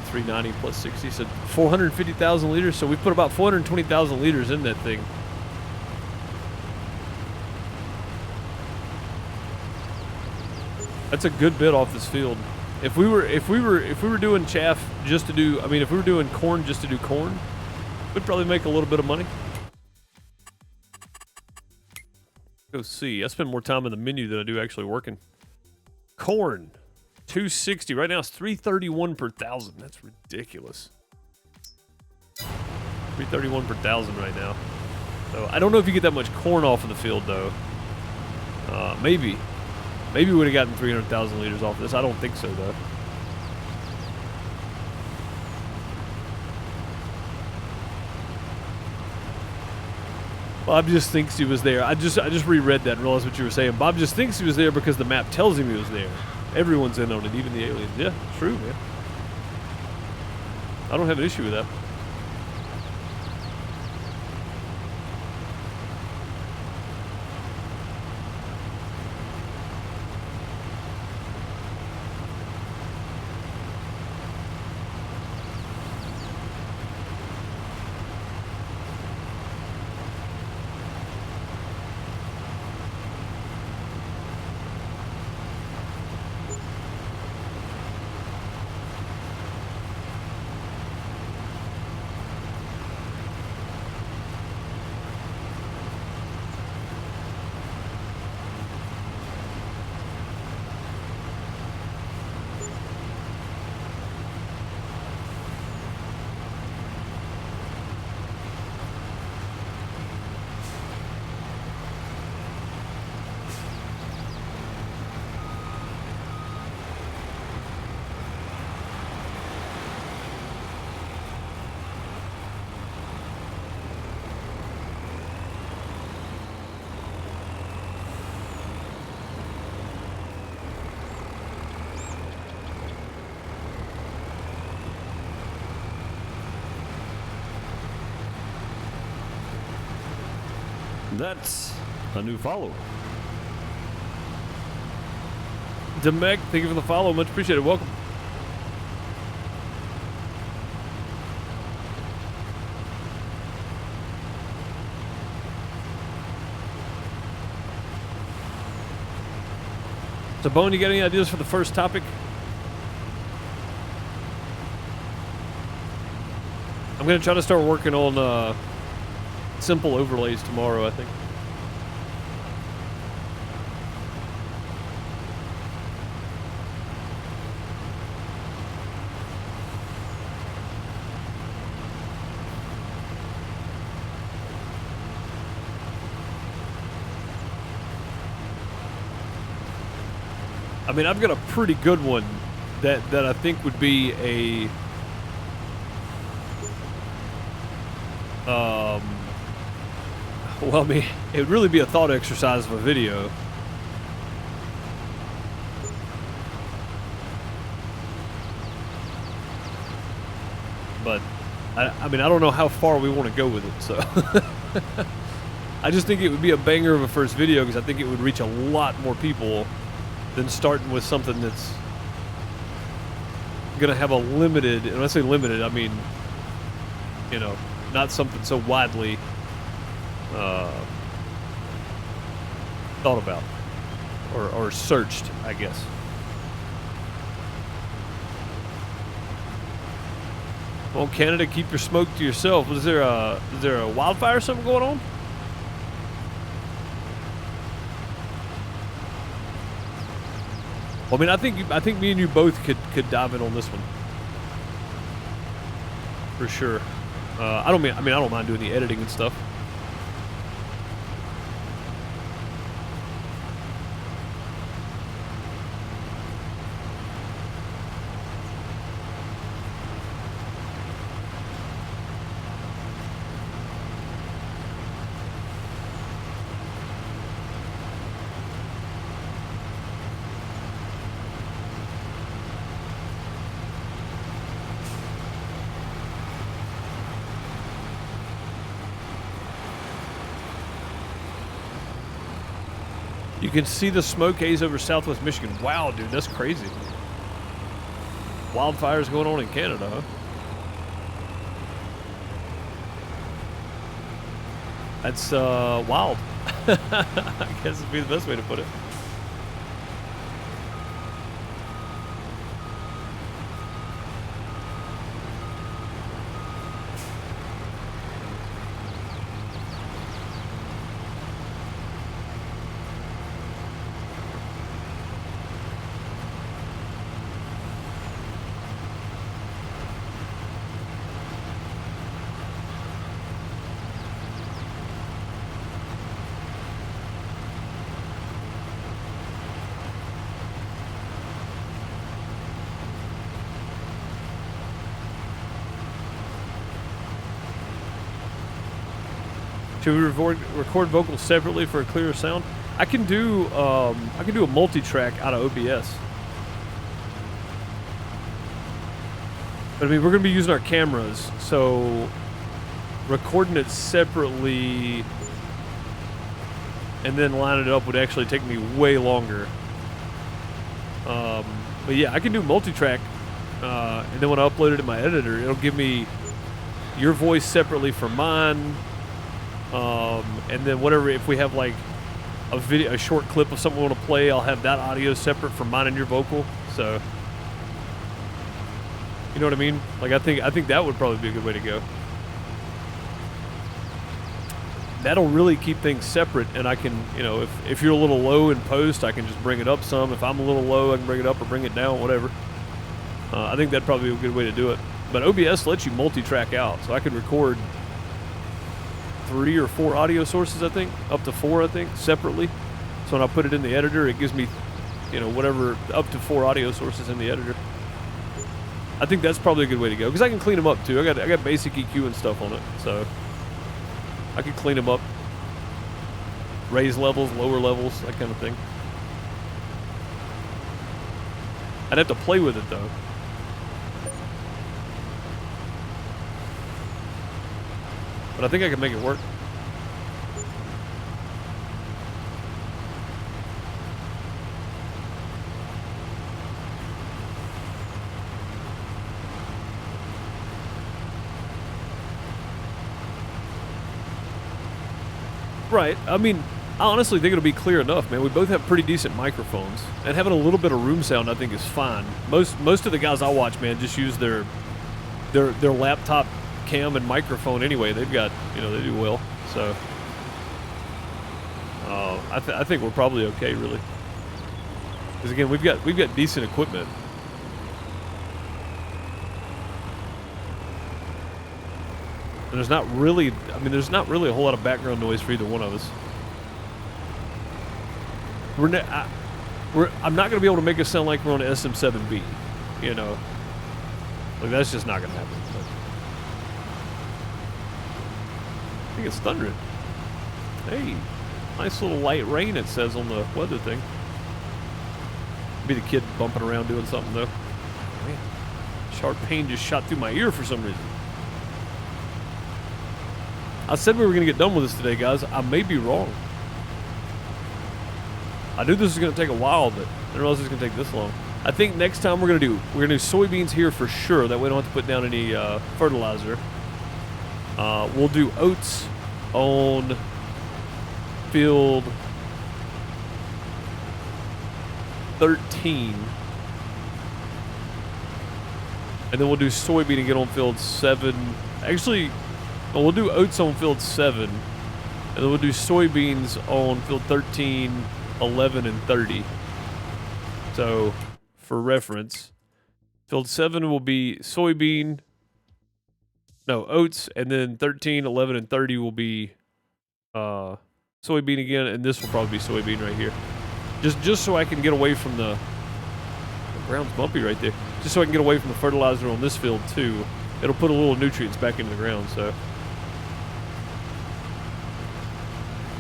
390 plus 60, so 450,000 liters. So we put about 420,000 liters in that thing. That's a good bit off this field. If we were doing chaff just to do, I mean, if we were doing corn just to do corn, we'd probably make a little bit of money. Go see. I spend more time in the menu than I do actually working. Corn, 260. Right now it's 331 per thousand. That's ridiculous. 331 per thousand right now. So I don't know if you get that much corn off of the field though. Maybe. Maybe we would have gotten 300,000 liters off of this. I don't think so, though. Bob just thinks he was there. I just reread that and realized what you were saying. Bob just thinks he was there because the map tells him he was there. Everyone's in on it, even the aliens. Yeah, true, man. I don't have an issue with that. That's a new follower. Demek, thank you for the follow. Much appreciated. Welcome. So, Bone, you got any ideas for the first topic? I'm going to try to start working on simple overlays tomorrow, I think. I mean, I've got a pretty good one that I think would be a well, I mean, it would really be a thought exercise of a video. But, I mean, I don't know how far we want to go with it, so. I just think it would be a banger of a first video because I think it would reach a lot more people than starting with something that's going to have a limited, and when I say limited, I mean, you know, not something so widely thought about or searched, I guess. Well, Canada, keep your smoke to yourself. Is there a wildfire or something going on? Well, I mean, I think me and you both could dive in on this one for sure. I don't mind doing the editing and stuff. You can see the smoke haze over southwest Michigan. Wow, dude, that's crazy. Wildfires going on in Canada, huh? That's wild. I guess would be the best way to put it. Should we record vocals separately for a clearer sound? I can do a multi-track out of OBS. But I mean, we're gonna be using our cameras, so recording it separately and then lining it up would actually take me way longer. But yeah, I can do multi-track, and then when I upload it in my editor, it'll give me your voice separately from mine. And then whatever, if we have like a short clip of something we want to play, I'll have that audio separate from mine and your vocal. So, you know what I mean? Like, I think that would probably be a good way to go. That'll really keep things separate, and I can, you know, if you're a little low in post, I can just bring it up some. If I'm a little low, I can bring it up or bring it down, whatever. I think that'd probably be a good way to do it. But OBS lets you multi-track out, so I could record 3 or 4 audio sources, I think, up to 4, I think, separately. So when I put it in the editor, it gives me, you know, whatever, up to 4 audio sources in the editor. I think that's probably a good way to go, because I can clean them up too. I got basic EQ and stuff on it, so I can clean them up, raise levels, lower levels, that kind of thing. I'd have to play with it though. But I think I can make it work. Right. I mean, I honestly think it'll be clear enough, man. We both have pretty decent microphones, and having a little bit of room sound, I think, is fine. Most of the guys I watch, man, just use their laptop cam and microphone anyway. They've got, you know, they do well. So I think we're probably okay, really. Because again, we've got decent equipment. And there's not really a whole lot of background noise for either one of us. I'm not going to be able to make it sound like we're on an SM7B, you know. Like, that's just not going to happen. But I think it's thundering. Hey, nice little light rain, it says on the weather thing. Be the kid bumping around doing something, though. Man, sharp pain just shot through my ear for some reason. I said we were going to get done with this today, guys. I may be wrong. I knew this was going to take a while, but I didn't realize it was going to take this long. I think next time we're going to do soybeans here for sure. That way we don't have to put down any fertilizer. We'll do oats on field 13. And then we'll do soybean again on field 7. Actually, no, we'll do oats on field 7. And then we'll do soybeans on field 13, 11, and 30. So, for reference, field 7 will be oats, and then 13, 11, and 30 will be soybean again, and this will probably be soybean right here. Just so I can get away from the ground's bumpy right there. Just so I can get away from the fertilizer on this field too. It'll put a little nutrients back into the ground, so.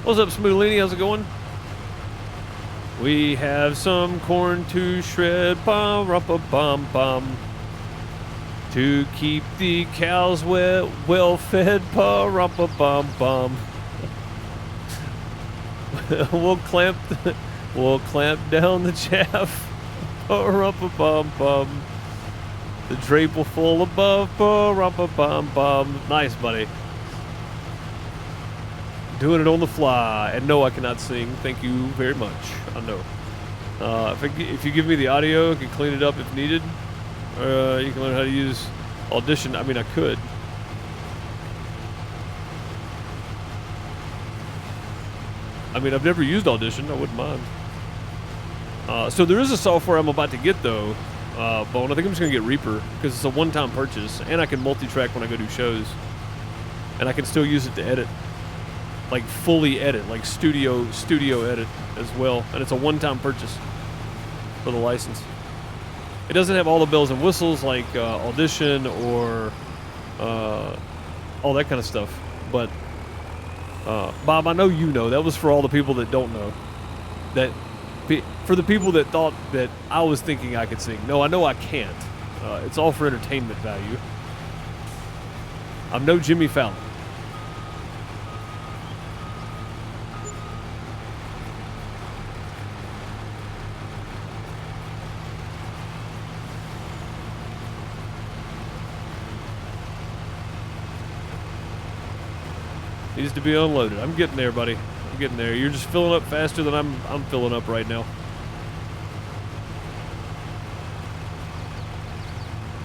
What's up, Smoolini? How's it going? We have some corn to shred, bum, to keep the cows well fed, bum. We'll clamp We'll clamp down the chaff. Bum. The drape will fall above. Bum. Nice, buddy. Doing it on the fly. And no, I cannot sing. Thank you very much. I know. If you give me the audio, I can clean it up if needed. You can learn how to use Audition. I mean, I could. I mean, I've never used Audition. I wouldn't mind. So there is a software I'm about to get, though, Bone. I think I'm just going to get Reaper, because it's a one-time purchase, and I can multi-track when I go do shows. And I can still use it to edit. Like, fully edit. Like, studio edit as well. And it's a one-time purchase for the license. It doesn't have all the bells and whistles like Audition or all that kind of stuff. But, Bob, I know you know. That was for all the people that don't know. For the people that thought that I was thinking I could sing. No, I know I can't. It's all for entertainment value. I'm no Jimmy Fallon. Needs to be unloaded. I'm getting there, buddy. I'm getting there. You're just filling up faster than I'm filling up right now.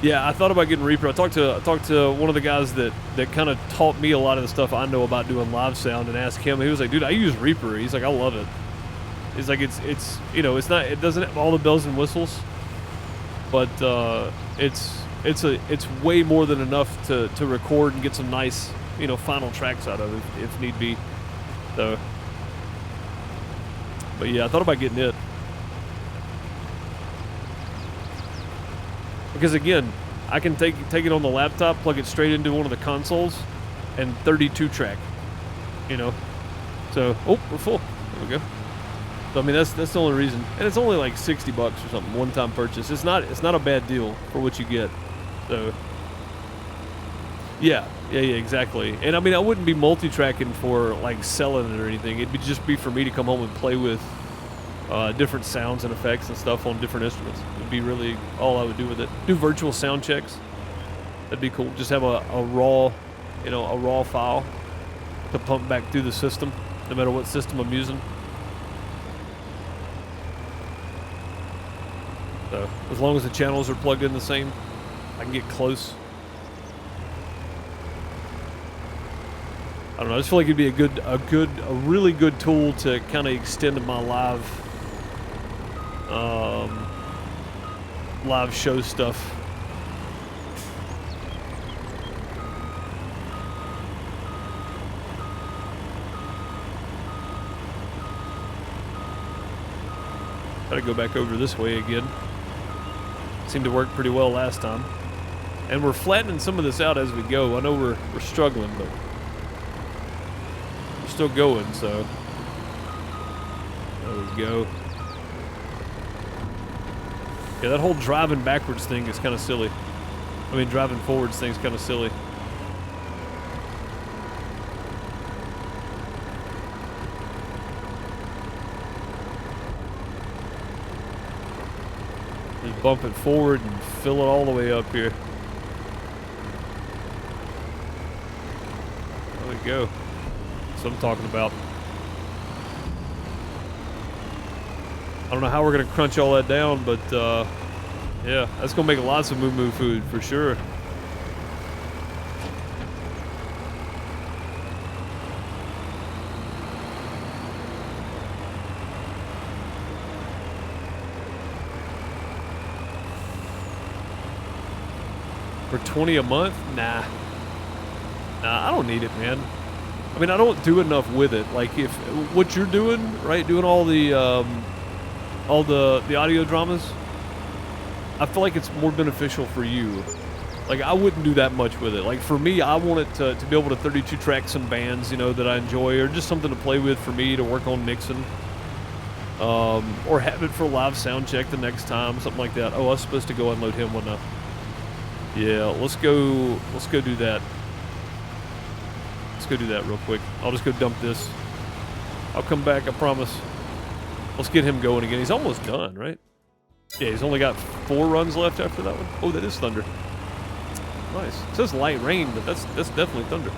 Yeah, I thought about getting Reaper. I talked to one of the guys that kind of taught me a lot of the stuff I know about doing live sound, and asked him. He was like, "Dude, I use Reaper." He's like, "I love it." He's like, "It's you know, it doesn't have all the bells and whistles, but it's way more than enough to record and get some nice, you know, final tracks out of it if need be." So, but yeah, I thought about getting it. Because again, I can take it on the laptop, plug it straight into one of the consoles, and 32 track, you know. So, oh, we're full. There we go. So I mean, that's the only reason, and it's only like $60 or something, one-time purchase. It's not a bad deal for what you get. So, yeah, exactly. And I mean, I wouldn't be multi-tracking for like selling it or anything. It'd just be for me to come home and play with different sounds and effects and stuff on different instruments. Would be really all I would do with it. Do virtual sound checks. That'd be cool. Just have a raw, you know, a raw file to pump back through the system, no matter what system I'm using. So as long as the channels are plugged in the same, I can get close. I don't know. I just feel like it'd be a really good tool to kind of extend my live show stuff. Gotta go back over this way again. Seemed to work pretty well last time. And we're flattening some of this out as we go. I know we're struggling, but we're still going, so there we go. Yeah, that whole driving backwards thing is kind of silly. I mean, driving forwards thing is kind of silly. Just bump it forward and fill it all the way up here. There we go. That's what I'm talking about. I don't know how we're going to crunch all that down, but yeah, that's going to make lots of moo-moo food for sure. For $20 a month? Nah, I don't need it, man. I mean, I don't do enough with it. Like, if what you're doing, right, doing all the audio dramas, I feel like it's more beneficial for you. Like, I wouldn't do that much with it. Like, for me, I want it to be able to 32 track some bands, you know, that I enjoy, or just something to play with for me to work on mixing. Or have it for live sound check the next time, something like that. Oh, I was supposed to go unload him one now. Yeah, let's go do that. Let's go do that real quick. I'll just go dump this. I'll come back, I promise. Let's get him going again. He's almost done, right? Yeah, he's only got 4 runs left after that one. Oh, that is thunder. Nice. It says light rain, but that's definitely thunder.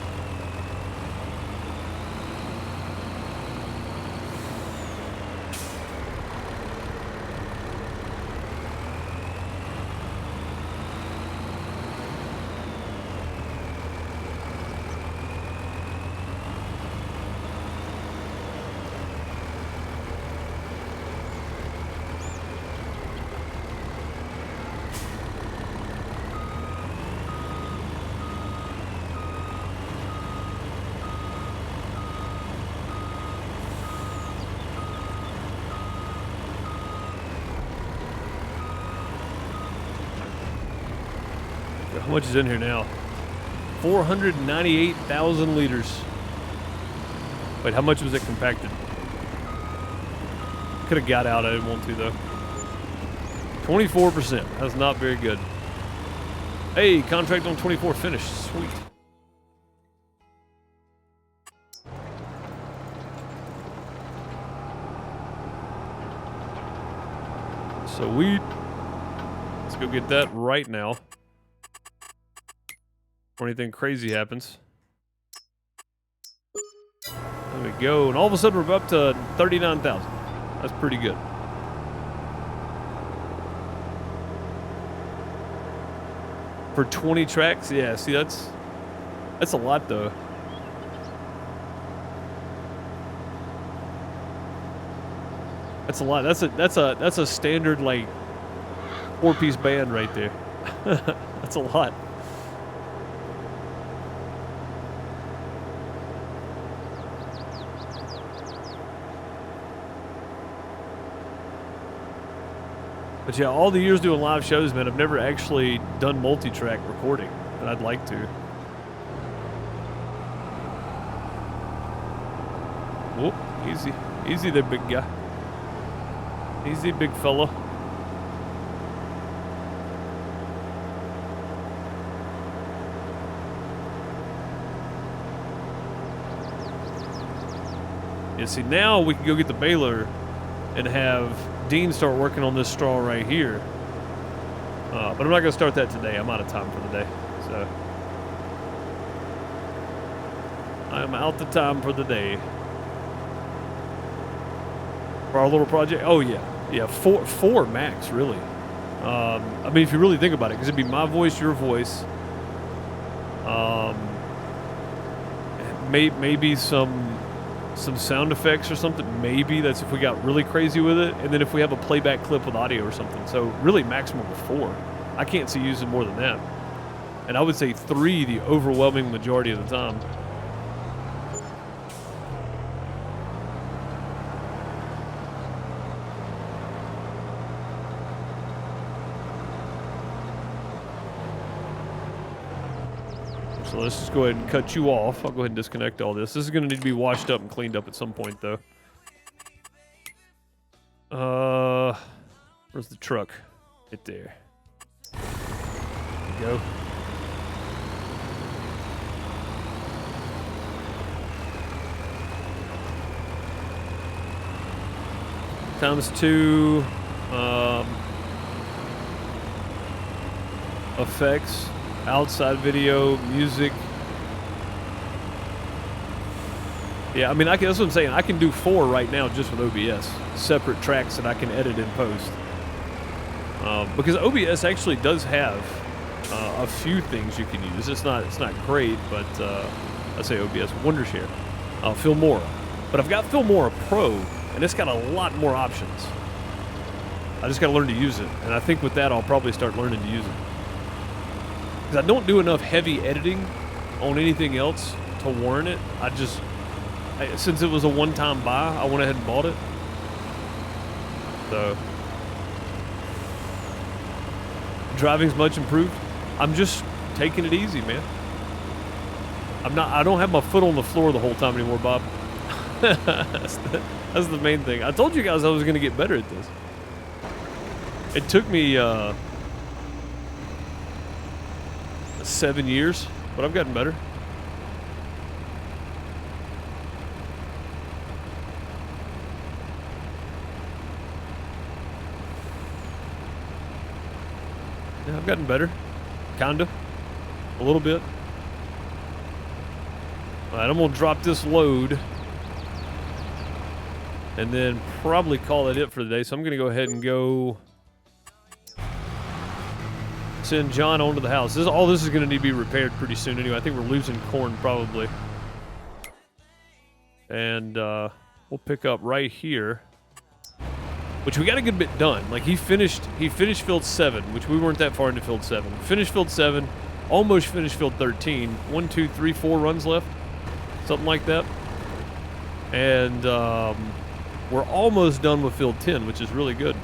How much is in here now? 498,000 liters. Wait, how much was it compacted? Could have got out. I didn't want to, though. 24%. That's not very good. Hey, contract on 24 finished. Sweet. Sweet. Let's go get that right now. Or anything crazy happens. There we go. And all of a sudden we're up to 39,000. That's pretty good. For 20 tracks? Yeah, see that's a lot though. That's a lot. That's a standard like 4-piece band right there. That's a lot. But yeah, all the years doing live shows, man, I've never actually done multi-track recording, and I'd like to. Whoop, easy. Easy there, big guy. Easy, big fella. Yeah, see, now we can go get the baler and have Dean start working on this straw right here. But I'm not going to start that today. I'm out of time for the day. So I'm out the time for the day. For our little project. Oh, yeah. Yeah, four max, really. I mean, if you really think about it, because it'd be my voice, your voice. Maybe some sound effects or something. Maybe that's if we got really crazy with it, and then if we have a playback clip with audio or something. So really maximum of 4. I can't see using more than that. And I would say 3 the overwhelming majority of the time. So let's just go ahead and cut you off. I'll go ahead and disconnect all this. This is going to need to be washed up and cleaned up at some point, though. Where's the truck? Right there. There we go. ×2 effects. Outside video, music. Yeah, I mean, that's what I'm saying. I can do 4 right now just with OBS. Separate tracks that I can edit in post. Because OBS actually does have a few things you can use. It's not great, but I say OBS, Wondershare, Filmora. But I've got Filmora Pro, and it's got a lot more options. I just got to learn to use it. And I think with that, I'll probably start learning to use it. Because I don't do enough heavy editing on anything else to warrant it. Since it was a one-time buy, I went ahead and bought it. So, driving's much improved. I'm just taking it easy, man. I don't have my foot on the floor the whole time anymore, Bob. That's the main thing. I told you guys I was going to get better at this. It took me 7 years, but I've gotten better. Yeah, I've gotten better. Kinda. A little bit. Alright, I'm gonna drop this load. And then probably call it for the day. So I'm gonna go ahead and go send John on to the house. All this is gonna need to be repaired pretty soon anyway. I think we're losing corn probably. And we'll pick up right here. Which we got a good bit done. Like he finished field 7, which we weren't that far into field 7. Finished field 7, almost finished field 13. 1, 2, 3, 4 runs left. Something like that. And we're almost done with field 10, which is really good.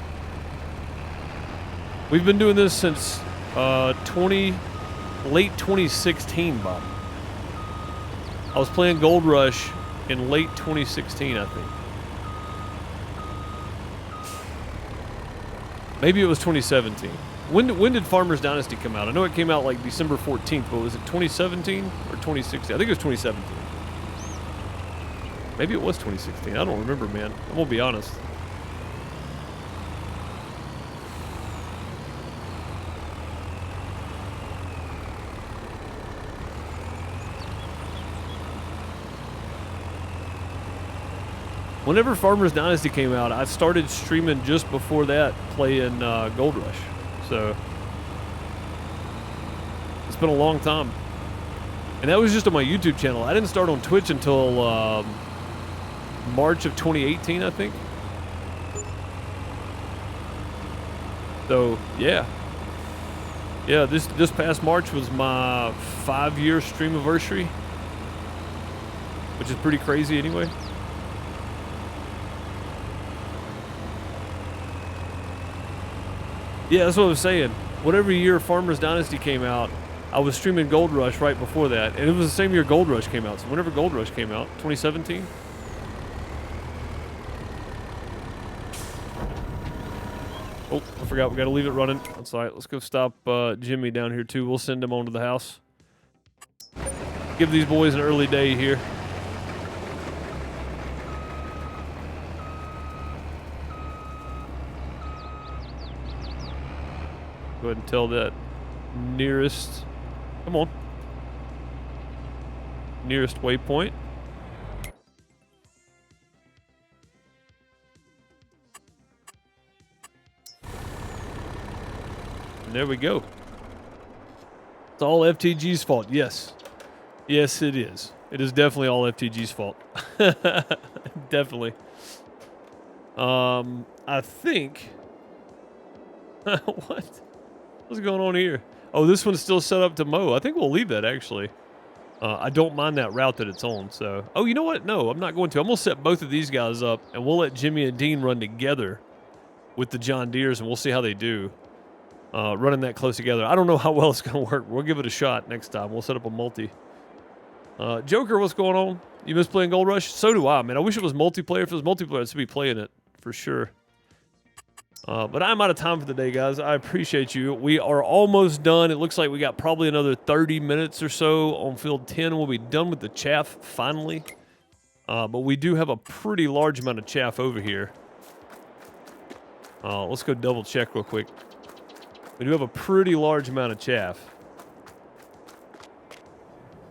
We've been doing this since late 2016, Bob. I was playing Gold Rush in late 2016, I think. Maybe it was 2017. When did Farmers Dynasty come out? I know it came out like December 14th, but was it 2017 or 2016? I think it was 2017. Maybe it was 2016. I don't remember, man. I'm gonna be honest. Whenever Farmers Dynasty came out, I started streaming just before that, playing Gold Rush. So it's been a long time. And that was just on my YouTube channel. I didn't start on Twitch until March of 2018, I think. So, yeah. Yeah, this past March was my 5-year stream anniversary, which is pretty crazy anyway. Yeah, that's what I was saying. Whatever year Farmers Dynasty came out, I was streaming Gold Rush right before that. And it was the same year Gold Rush came out. So whenever Gold Rush came out, 2017? Oh, I forgot. We got to leave it running. That's all right. Let's go stop Jimmy down here, too. We'll send him on to the house. Give these boys an early day here. Go ahead and tell that nearest, come on, nearest waypoint. And there we go. It's all FTG's fault. Yes. Yes, it is. It is definitely all FTG's fault. Definitely. I think, what? What's going on here? Oh, this one's still set up to mow. I think we'll leave that, actually. I don't mind that route that it's on, so... Oh, you know what? No, I'm not going to. I'm going to set both of these guys up, and we'll let Jimmy and Dean run together with the John Deeres, and we'll see how they do running that close together. I don't know how well it's going to work. We'll give it a shot next time. We'll set up a multi. Joker, what's going on? You miss playing Gold Rush? So do I, man. I wish it was multiplayer. If it was multiplayer, I'd still be playing it, for sure. But I'm out of time for the day, guys. I appreciate you. We are almost done. It looks like we got probably another 30 minutes or so on field 10. We'll be done with the chaff, finally. But we do have a pretty large amount of chaff over here. Let's go double check real quick. We do have a pretty large amount of chaff.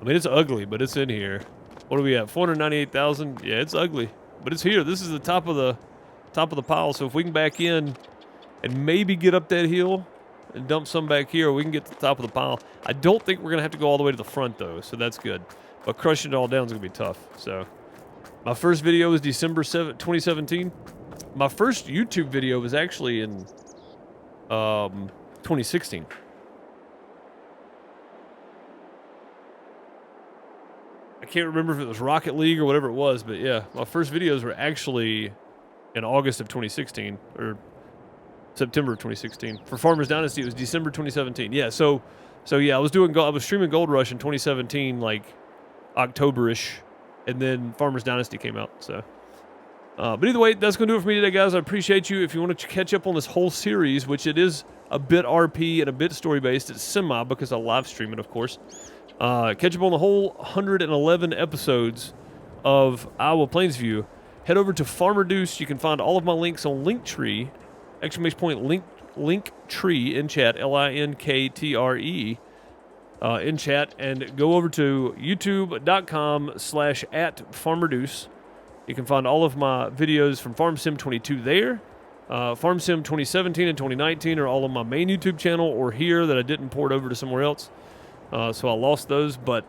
I mean, it's ugly, but it's in here. What are we at? 498,000? Yeah, it's ugly, but it's here. This is the top of the pile, so if we can back in and maybe get up that hill and dump some back here, we can get to the top of the pile. I don't think we're going to have to go all the way to the front, though, so that's good. But crushing it all down is going to be tough. So my first video was December 7th, 2017. My first YouTube video was actually in 2016. I can't remember if it was Rocket League or whatever it was, but yeah, my first videos were actually in August of 2016, or September of 2016. For Farmers Dynasty, it was December 2017. Yeah, so yeah, I was streaming Gold Rush in 2017, like October-ish, and then Farmers Dynasty came out. So, but either way, that's gonna do it for me today, guys. I appreciate you. If you want to catch up on this whole series, which it is a bit RP and a bit story-based, it's semi because I live stream it, of course. Catch up on the whole 111 episodes of Iowa Plainsview. Head over to Farmer Deuce. You can find all of my links on Linktree, !link Linktree in chat, Linkttre, in chat, and go over to youtube.com/@FarmerDeuce. You can find all of my videos from Farm Sim 22 there. Farm Sim 2017 and 2019 are all on my main YouTube channel or here that I didn't port over to somewhere else. So I lost those, but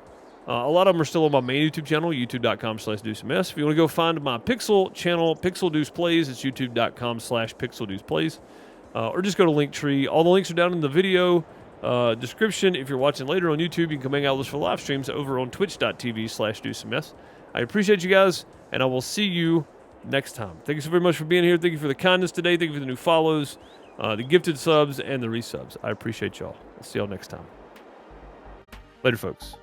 a lot of them are still on my main YouTube channel, youtube.com/DeuceMS. If you want to go find my Pixel channel, Pixel Deuce Plays, it's youtube.com/PixelDeucePlays. Or just go to Linktree. All the links are down in the video description. If you're watching later on YouTube, you can come hang out with us for live streams over on twitch.tv/DeuceMS. I appreciate you guys, and I will see you next time. Thank you so very much for being here. Thank you for the kindness today. Thank you for the new follows, the gifted subs, and the resubs. I appreciate y'all. I'll see y'all next time. Later, folks.